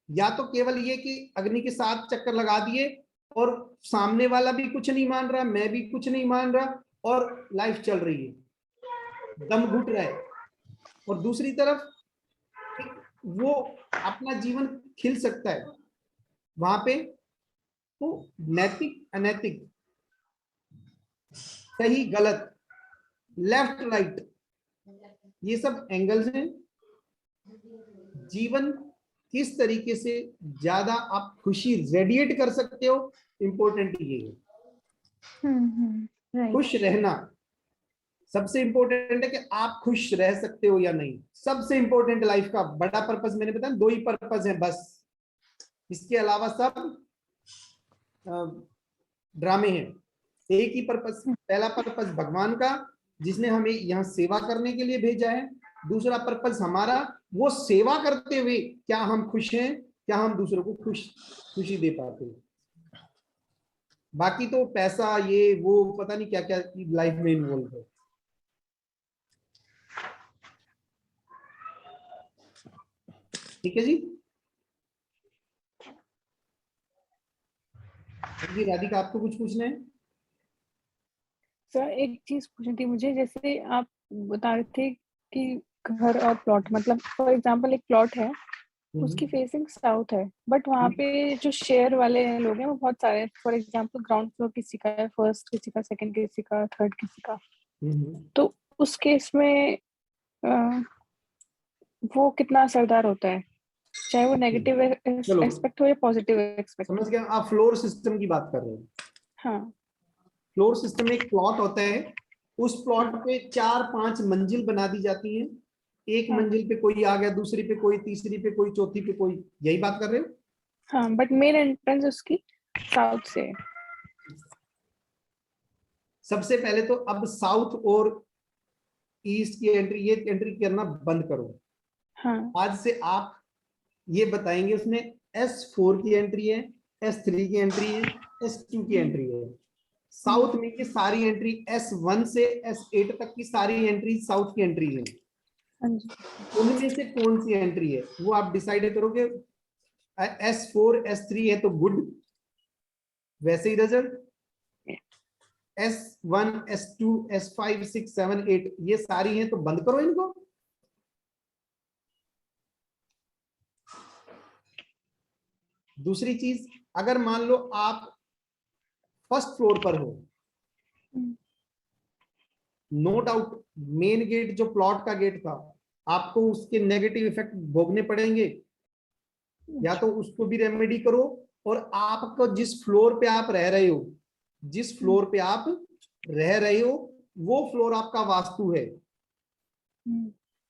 या तो केवल ये कि अग्नि के 7 चक्कर लगा दिए और सामने वाला भी कुछ नहीं मान रहा, मैं भी कुछ नहीं मान रहा, और लाइफ चल रही है, दम घुट रहा है। और दूसरी तरफ वो अपना जीवन खिल सकता है वहां पे। तो नैतिक अनैतिक, सही गलत, लेफ्ट राइट, ये सब एंगल्स हैं। जीवन किस तरीके से ज्यादा आप खुशी रेडिएट कर सकते हो, इंपॉर्टेंट ये है। खुश रहना सबसे इंपॉर्टेंट है कि आप खुश रह सकते हो या नहीं। सबसे इंपॉर्टेंट लाइफ का बड़ा पर्पस मैंने बताया, 2 ही पर्पस है बस, इसके अलावा सब ड्रामे हैं। एक ही पर्पस, पहला पर्पस भगवान का, जिसने हमें यहाँ सेवा करने के लिए भेजा है। दूसरा पर्पस हमारा, वो सेवा करते हुए क्या हम खुश हैं, क्या हम दूसरों को खुशी दे पाते हैं। बाकी तो पैसा ये वो पता नहीं क्या क्या लाइफ में इन्वॉल्व है। ठीक है जी। जी राधिका, आपको कुछ पूछना है? सर एक चीज पूछनी थी मुझे, जैसे आप बता रहे थे कि घर और प्लॉट, मतलब फॉर एग्जांपल एक प्लॉट है, उसकी फेसिंग साउथ है, बट वहाँ पे जो शेयर वाले लोग हैं वो बहुत सारे हैं। फॉर एग्जांपल ग्राउंड फ्लोर किसी का है, फर्स्ट किसी का, सेकंड किसी का, थर्ड किसी का। तो उस केस में वो कितना असरदार होता है? चाहे वो नेगेटिव चलो। एस्पेक्ट हो या पॉजिटिव एस्पेक्ट। समझ गया? आप फ्लोर सिस्टम की बात कर रहे हो। हाँ फ्लोर सिस्टम एक प्लॉट होता है, उस प्लॉट पे 4-5 मंजिल बना दी जाती हैं। एक हाँ। मंजिल पे कोई आ गया, दूसरी पे कोई, तीसरी पे कोई, चौथी पे कोई, यही बात कर रहे हो? हाँ, बट मेन एंट्रेंस उसकी साउथ से है। सबसे पहले तो अब साउथ और ईस्ट की एंट्री, ये एंट्री करना बंद करो। हाँ। आज से आप ये बताएंगे उसमें S4 की एंट्री है, S3 की एंट्री है, S2 की एंट्री है। साउथ में की सारी एंट्री S1 से S8 तक की सारी एंट्री साउथ की एंट्री है। हाँ जी। उनमें से कौन सी एंट्री है वो आप डिसाइड करोगे। S4 S3 है तो गुड, वैसे ही रिजल्ट। S1 S2 S5 6 7 8 ये सारी हैं तो बंद करो इनको। दूसरी चीज, अगर मान लो आप फर्स्ट फ्लोर पर हो, नो डाउट मेन गेट जो प्लॉट का गेट था, आपको उसके नेगेटिव इफेक्ट भोगने पड़ेंगे। या तो उसको भी रेमेडी करो, और आपको जिस फ्लोर पे आप रह रहे हो, जिस फ्लोर पे आप रह रहे हो वो फ्लोर आपका वास्तु है,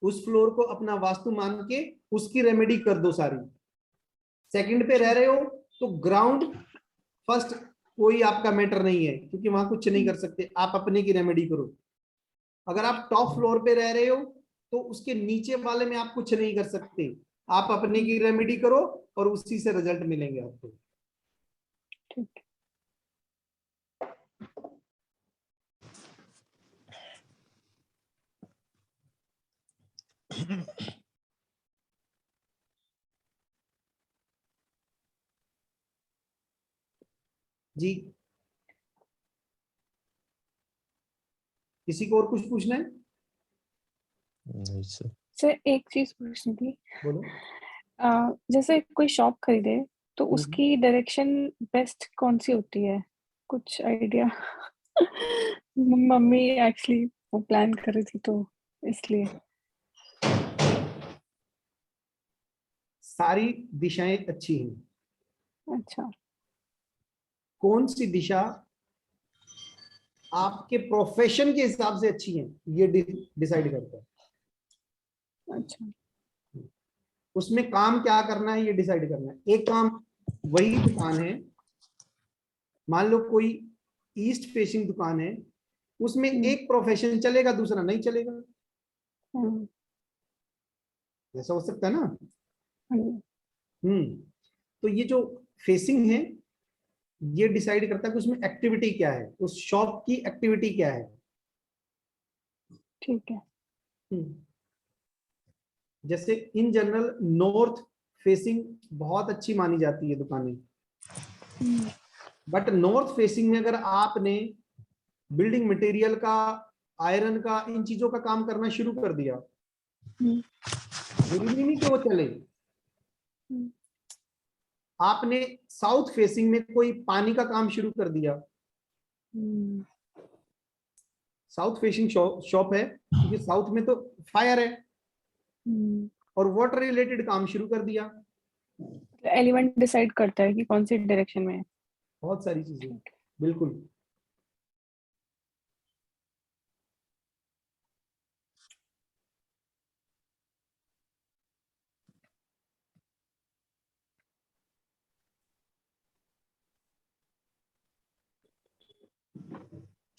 उस फ्लोर को अपना वास्तु मान के उसकी रेमेडी कर दो सारी। सेकंड पे रह रहे हो तो ग्राउंड फर्स्ट कोई आपका मैटर नहीं है, क्योंकि वहां कुछ नहीं कर सकते, आप अपने की रेमेडी करो। अगर आप टॉप फ्लोर पे रह रहे हो तो उसके नीचे वाले में आप कुछ नहीं कर सकते, आप अपने की रेमेडी करो और उसी से रिजल्ट मिलेंगे आपको। ठीक। जी, किसी को और कुछ पूछना है? नहीं सर। सर एक चीज पूछनी थी। बोलो। जैसे कोई शॉप खरीदे तो उसकी डायरेक्शन बेस्ट कौन सी होती है, कुछ आइडिया? मम्मी एक्चुअली वो प्लान कर रही थी तो इसलिए। सारी दिशाएं अच्छी हैं। अच्छा। कौन सी दिशा आपके प्रोफेशन के हिसाब से अच्छी है ये डिसाइड करता है। अच्छा। उसमें काम क्या करना है ये डिसाइड करना है। एक काम, वही दुकान है, मान लो कोई ईस्ट फेसिंग दुकान है, उसमें एक प्रोफेशन चलेगा दूसरा नहीं चलेगा, ऐसा हो सकता है ना। तो ये जो फेसिंग है ये डिसाइड करता है कि उसमें एक्टिविटी क्या है, उस शॉप की एक्टिविटी क्या है। ठीक है। जैसे इन जनरल नॉर्थ फेसिंग बहुत अच्छी मानी जाती है दुकानें, बट नॉर्थ फेसिंग में अगर आपने बिल्डिंग मटेरियल का, आयरन का, इन चीजों का काम करना शुरू कर दिया, जरूरी नहीं कि वो चले। आपने साउथ फेसिंग में कोई पानी का काम शुरू कर दिया, साउथ फेसिंग शॉप है क्योंकि साउथ में तो फायर है, और वाटर रिलेटेड काम शुरू कर दिया। एलिमेंट डिसाइड करता है कि कौन सी डायरेक्शन में है। बहुत सारी चीजें, बिल्कुल।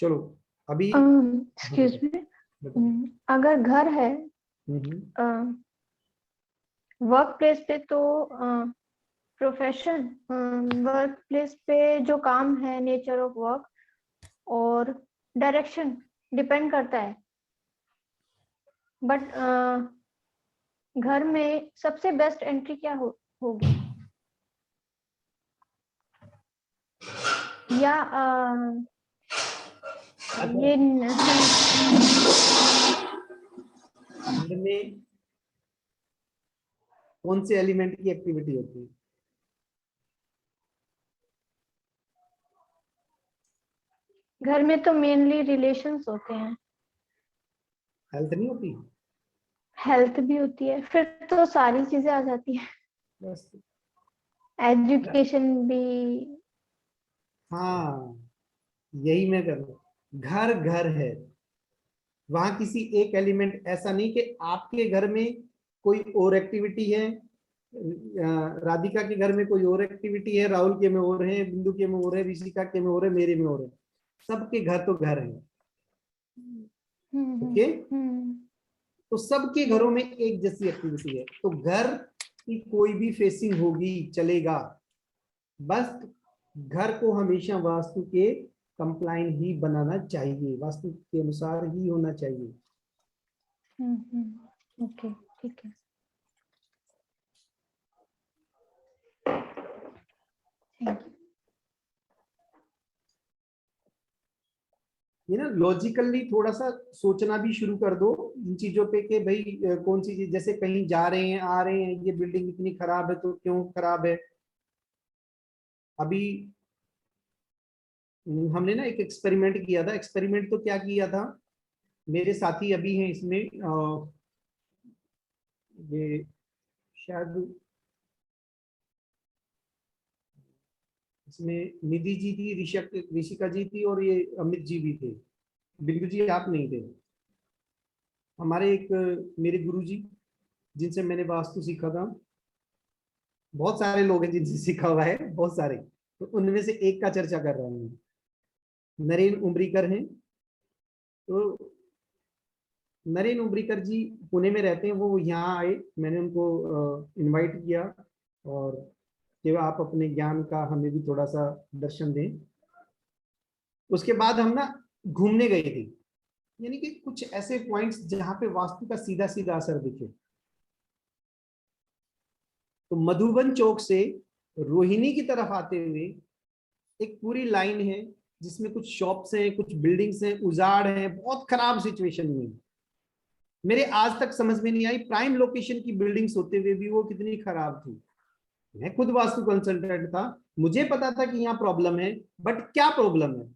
चलो अभी एक्सक्यूज मी, अगर घर है वर्क प्लेस पे तो प्रोफेशन, वर्क प्लेस पे जो काम है, नेचर ऑफ वर्क और डायरेक्शन डिपेंड करता है। बट घर में सबसे बेस्ट एंट्री क्या होगी, या ये घर में कौन से एलिमेंट की एक्टिविटी होती है? घर में तो मेनली रिलेशंस होते हैं। हेल्थ नहीं होती? हेल्थ भी होती है, फिर तो सारी चीजें आ जाती है। बस। एजुकेशन भी। हाँ, यही मैं कर रहा हूँ। घर घर है, वहां किसी एक एलिमेंट, ऐसा नहीं कि आपके घर में कोई और एक्टिविटी है, राधिका के घर में कोई और एक्टिविटी है, राहुल के में और है, बिंदु के में और है, ऋषिका के में और है, मेरे में और है। सबके घर तो घर है। ओके, तो सबके घरों में एक जैसी एक्टिविटी है, तो घर की कोई भी फेसिंग होगी चलेगा, बस घर को हमेशा वास्तु के कंप्लाइन ही बनाना चाहिए, वास्तु के अनुसार ही होना चाहिए। ओके, ठीक है, थैंक यू। ये ना लॉजिकली थोड़ा सा सोचना भी शुरू कर दो इन चीजों पे कि भाई कौन सी चीज, जैसे कहीं जा रहे हैं आ रहे हैं, ये बिल्डिंग इतनी खराब है तो क्यों खराब है। अभी हमने ना एक एक्सपेरिमेंट किया था। एक्सपेरिमेंट तो क्या किया था, मेरे साथी अभी हैं इसमें, ये शायद इसमें निधि जी थी, ऋषिका जी थी, और ये अमित जी भी थे, बिंदु जी आप नहीं थे। हमारे एक मेरे गुरु जी जिनसे मैंने वास्तु सीखा था, बहुत सारे लोग हैं जिनसे सीखा हुआ है, बहुत सारे, तो उनमें से एक का चर्चा कर रहा हूँ। नरेन उमरीकर हैं, तो नरेन उमरीकर जी पुणे में रहते हैं, वो यहाँ आए, मैंने उनको इनवाइट किया और कि आप अपने ज्ञान का हमें भी थोड़ा सा दर्शन दें। उसके बाद हम ना घूमने गए थे, यानी कि कुछ ऐसे पॉइंट्स जहां पे वास्तु का सीधा सीधा असर दिखे। तो मधुबन चौक से रोहिणी की तरफ आते हुए एक पूरी लाइन है जिसमें कुछ शॉप्स हैं, कुछ बिल्डिंग्स हैं, उजाड़ है, बहुत खराब सिचुएशन में। मेरे आज तक समझ में नहीं आई, प्राइम लोकेशन की बिल्डिंग्स होते हुए भी वो कितनी खराब थी। मैं खुद वास्तु कंसल्टेंट था, मुझे पता था कि यहाँ प्रॉब्लम है, बट क्या प्रॉब्लम है,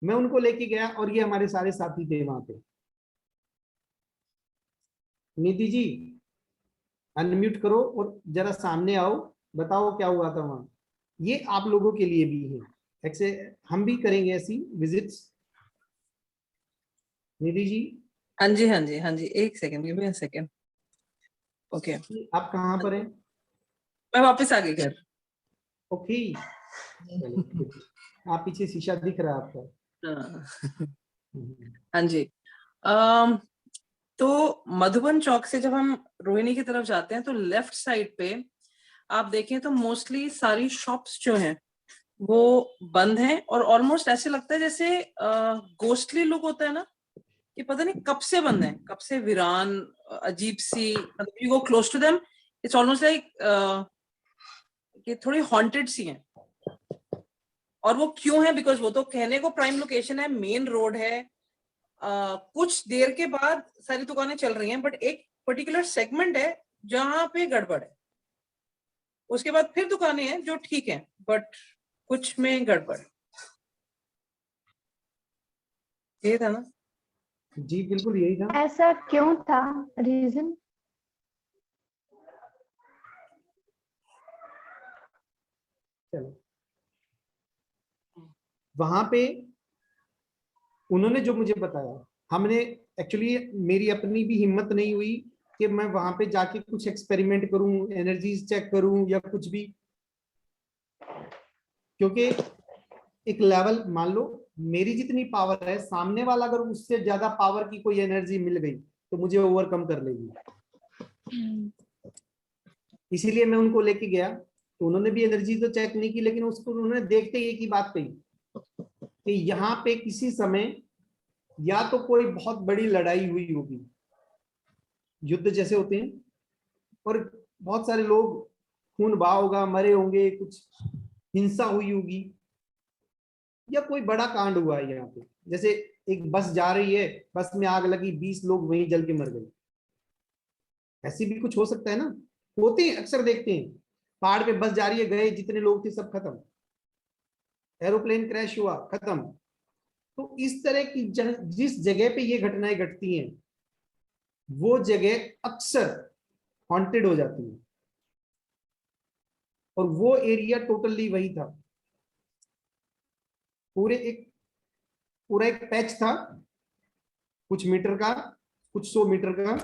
मैं उनको लेके गया और ये हमारे सारे साथी थे वहां पे। निधि जी अनम्यूट करो और जरा सामने आओ, बताओ क्या हुआ था वहां। ये आप लोगों के लिए भी है, ऐसे हम भी करेंगे ऐसी विजिट्स। निधि जी। हाँ जी, हाँ जी, हाँ जी, एक second, give me a second. Okay, आप कहाँ पर हैं? मैं वापस आ गई घर। ओके, चलो, आप पीछे शीशा दिख रहा है आपका। हाँ जी। तो मधुबन चौक से जब हम रोहिणी की तरफ जाते हैं तो लेफ्ट साइड पे आप देखें तो मोस्टली सारी शॉप्स जो हैं वो बंद हैं, और ऑलमोस्ट ऐसे लगता है जैसे गोस्टली लुक होता है ना, कि पता नहीं कब से बंद है, कब से वीरान, अजीब सी, you go close to them, it's almost like कि थोड़ी हॉन्टेड सी हैं। और वो क्यों है, बिकॉज वो तो कहने को प्राइम लोकेशन है, मेन रोड है, कुछ देर के बाद सारी दुकानें चल रही हैं, बट एक पर्टिकुलर सेगमेंट है जहां पे गड़बड़ है, उसके बाद फिर दुकानें हैं जो ठीक हैं, बट कुछ में गड़बड़। ये था ना जी, बिल्कुल यही था। ऐसा क्यों था, रीजन? चलो, वहां पे उन्होंने जो मुझे बताया, हमने एक्चुअली, मेरी अपनी भी हिम्मत नहीं हुई कि मैं वहां पे जाके कुछ एक्सपेरिमेंट करूं, एनर्जीज चेक करूं या कुछ भी, क्योंकि एक लेवल, मान लो मेरी जितनी पावर है, सामने वाला अगर उससे ज्यादा पावर की कोई एनर्जी मिल गई तो मुझे ओवरकम कर लेगी। इसीलिए मैं उनको लेके गया, तो उन्होंने भी एनर्जी तो चेक नहीं की, लेकिन उसको उन्होंने देखते ही एक ही बात कही कि यहाँ पे किसी समय या तो कोई बहुत बड़ी लड़ाई हुई होगी, युद्ध जैसे होते हैं, और बहुत सारे लोग, खून बहा होगा, मरे होंगे, कुछ हिंसा हुई होगी, या कोई बड़ा कांड हुआ है यहाँ पे, जैसे एक बस जा रही है, बस में आग लगी, 20 लोग वहीं जल के मर गए, ऐसी भी कुछ हो सकता है ना, होते हैं, अक्सर देखते हैं, पहाड़ पे बस जा रही है, गए जितने लोग थे सब खत्म, एरोप्लेन क्रैश हुआ, खत्म। तो इस तरह की जिस जगह पे ये घटनाएं घटती हैं वो जगह अक्सर हॉन्टेड हो जाती है। और वो एरिया टोटली वही था, पूरा एक पैच था, कुछ मीटर का, कुछ 100 मीटर का,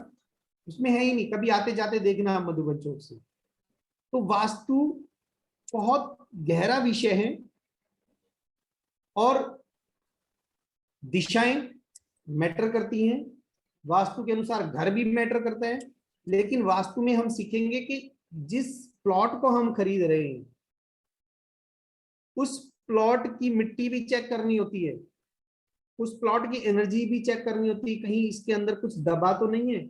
उसमें है ही नहीं। कभी आते जाते देखना आप मधुबन चौक से। तो वास्तु बहुत गहरा विषय है और दिशाएं मैटर करती हैं, वास्तु के अनुसार घर भी मैटर करता है। लेकिन वास्तु में हम सीखेंगे कि जिस प्लॉट को हम खरीद रहे हैं उस प्लॉट की मिट्टी भी चेक करनी होती है, उस प्लॉट की एनर्जी भी चेक करनी होती है, कहीं इसके अंदर कुछ दबा तो नहीं है।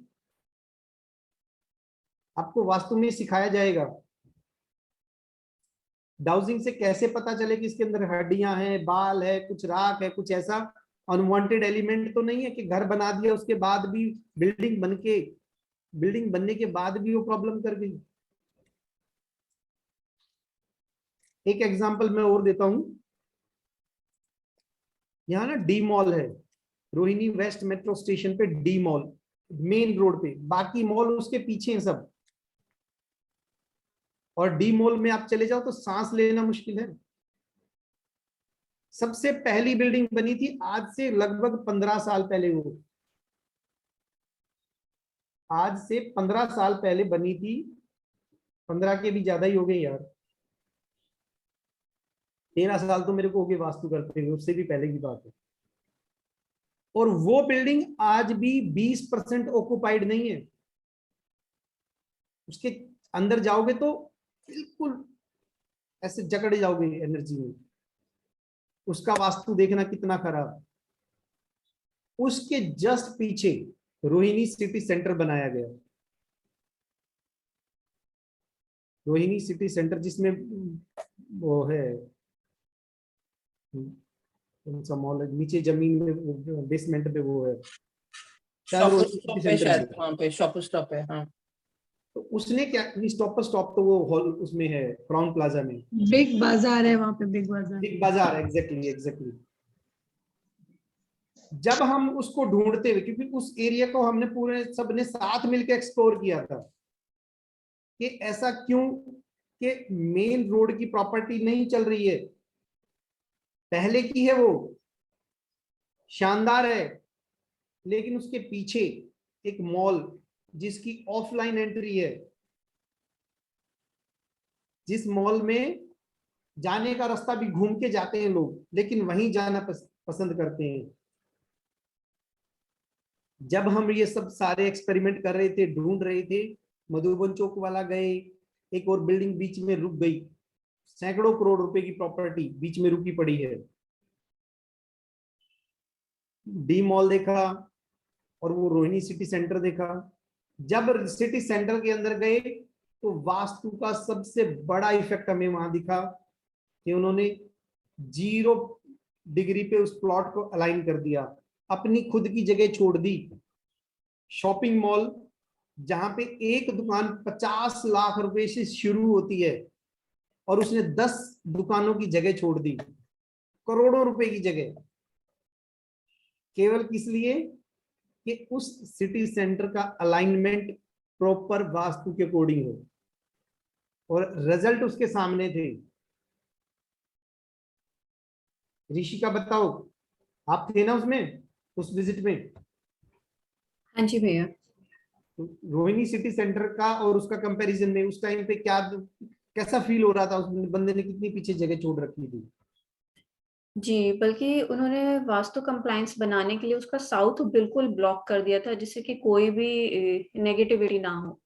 आपको वास्तु में सिखाया जाएगा डाउजिंग से कैसे पता चले कि इसके अंदर हड्डियां हैं, बाल है, कुछ राख है, कुछ ऐसा अनवांटेड एलिमेंट तो नहीं है कि घर बना दिया उसके बाद भी बिल्डिंग बनने के बाद भी वो प्रॉब्लम कर गई। एक एग्जांपल मैं और देता हूं, यहाँ ना डी मॉल है, रोहिणी वेस्ट मेट्रो स्टेशन पे डी मॉल, मेन रोड पे, बाकी मॉल उसके पीछे हैं सब। और डी मॉल में आप चले जाओ तो सांस लेना मुश्किल है। सबसे पहली बिल्डिंग बनी थी आज से लगभग 15 साल पहले, वो आज से 15 साल पहले बनी थी, 15 के भी ज्यादा ही हो गए यार, 13 साल तो मेरे को हो गए वास्तु करते हुए, उससे भी पहले की बात है। और वो बिल्डिंग आज भी 20% ऑक्युपाइड नहीं है। उसके अंदर जाओगे तो बिल्कुल ऐसे जकड़ जाओगे एनर्जी में। उसका वास्तु देखना कितना खराब। उसके जस्ट पीछे रोहिणी सिटी सेंटर बनाया गया, रोहिणी सिटी सेंटर, जिसमें वो है कौन सा मॉल है, नीचे जमीन में बेसमेंट पे वो है, शायद वहां पे शॉप स्टॉप है। हाँ, तो उसने क्या, स्टॉप तो वो हॉल उसमें है क्राउन प्लाजा में, बिग बाजार है वहां पे, बिग बाजार। एग्जैक्टली। जब हम उसको ढूंढते हुए, क्योंकि उस एरिया को हमने पूरे सबने साथ मिलकर एक्सप्लोर किया था कि ऐसा क्यों कि मेन रोड की प्रॉपर्टी नहीं चल रही है, पहले की है वो शानदार है, लेकिन उसके पीछे एक मॉल जिसकी ऑफलाइन एंट्री है, जिस मॉल में जाने का रास्ता भी घूम के जाते हैं लोग, लेकिन वहीं जाना पसंद करते हैं। जब हम ये सब सारे एक्सपेरिमेंट कर रहे थे, ढूंढ रहे थे, मधुबन चौक वाला गए, एक और बिल्डिंग बीच में रुक गई, सैकड़ों करोड़ रुपए की प्रॉपर्टी बीच में रुकी पड़ी है। डी मॉल देखा और वो रोहिणी सिटी सेंटर देखा। जब सिटी सेंटर के अंदर गए तो वास्तु का सबसे बड़ा इफेक्ट हमें वहां दिखा कि उन्होंने 0 डिग्री पे उस प्लॉट को अलाइन कर दिया, अपनी खुद की जगह छोड़ दी। शॉपिंग मॉल जहां पे एक दुकान 50 लाख रुपए से शुरू होती है और उसने 10 दुकानों की जगह छोड़ दी, करोड़ों रुपए की जगह, केवल किस लिए कि उस सिटी सेंटर का अलाइनमेंट प्रॉपर वास्तु के अकॉर्डिंग हो, और रिजल्ट उसके सामने थे। ऋषिका बताओ, आप थे ना उसमें, उस विजिट में? हाँ जी भैया। तो रोहिणी सिटी सेंटर का और उसका कंपैरिजन में उस टाइम पे क्या कैसा फील हो रहा था? उस बंदे ने कितनी पीछे जगह छोड़ रखी थी? जी, बल्कि उन्होंने वास्तु कंप्लायंस बनाने के लिए उसका साउथ बिल्कुल ब्लॉक कर दिया था, जिससे कि कोई भी नेगेटिविटी ना हो।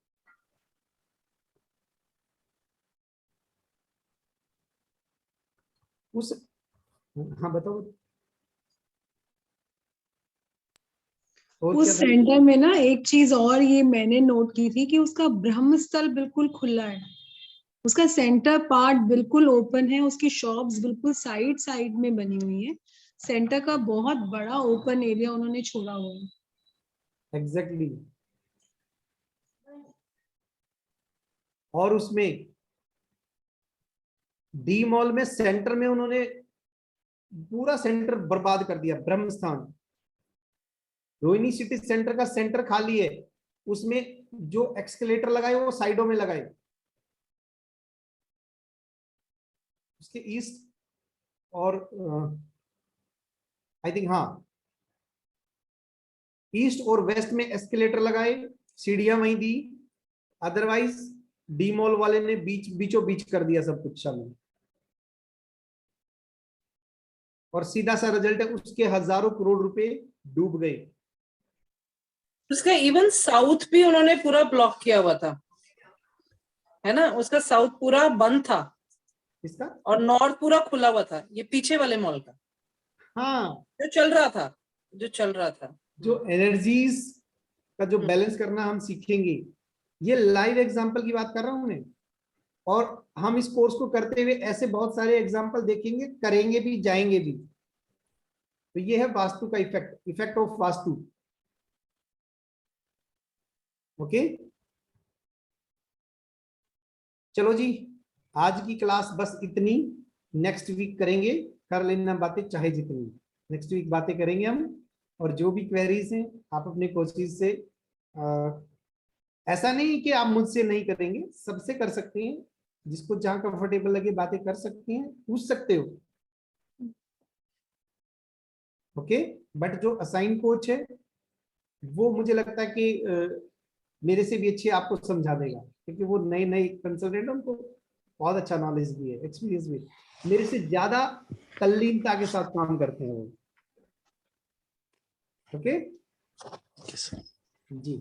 उस हाँ बताओ। उस सेंटर में ना एक चीज और ये मैंने नोट की थी कि उसका ब्रह्मस्थल बिल्कुल खुला है, उसका सेंटर पार्ट बिल्कुल ओपन है, उसकी शॉप्स बिल्कुल साइड साइड में बनी हुई है, सेंटर का बहुत बड़ा ओपन एरिया उन्होंने छोड़ा हुआ है। एग्जैक्टली। और उसमें डी मॉल में सेंटर में उन्होंने पूरा सेंटर बर्बाद कर दिया, ब्रह्मस्थान। रोहिणी सिटी सेंटर का सेंटर खाली है, उसमें जो एक्सकेलेटर लगाए वो साइडों में लगाए, इसके ईस्ट और आई थिंक हाँ ईस्ट और वेस्ट में एस्केलेटर लगाए, सीढ़ियां वहीं दी, अदरवाइज डी मॉल वाले ने बीचों बीच कर दिया सब कुछ शामिल, और सीधा सा रिजल्ट है उसके हजारों करोड़ रुपए डूब गए। उसका इवन साउथ भी उन्होंने पूरा ब्लॉक किया हुआ था, है ना, उसका साउथ पूरा बंद था इसका, और नॉर्थ पूरा खुला हुआ था, ये पीछे वाले मॉल का। हाँ जो चल रहा था जो एनर्जीज का जो बैलेंस करना हम सीखेंगे, ये लाइव एग्जांपल की बात कर रहा हूं मैं, और हम इस कोर्स को करते हुए ऐसे बहुत सारे एग्जांपल देखेंगे, करेंगे भी, जाएंगे भी। तो ये है वास्तु का इफेक्ट ऑफ वास्तु। ओके चलो जी, आज की क्लास बस इतनी, नेक्स्ट वीक करेंगे, कर लेना बातें चाहे जितनी, नेक्स्ट वीक बातें करेंगे हम, और जो भी क्वेरीज हैं आप अपने कोचिज से ऐसा नहीं कि आप मुझसे नहीं करेंगे, सबसे कर सकते हैं, जिसको जहां कंफर्टेबल लगे बातें कर सकते हैं, पूछ सकते हो। ओके बट जो असाइन कोच है वो मुझे लगता है कि मेरे से भी अच्छे आपको समझा देगा, क्योंकि वो नए नए कंसल्टेंट, उनको बहुत अच्छा नॉलेज भी है, एक्सपीरियंस भी, मेरे से ज्यादा तल्लीनता के साथ काम करते हैं वो। ओके जी।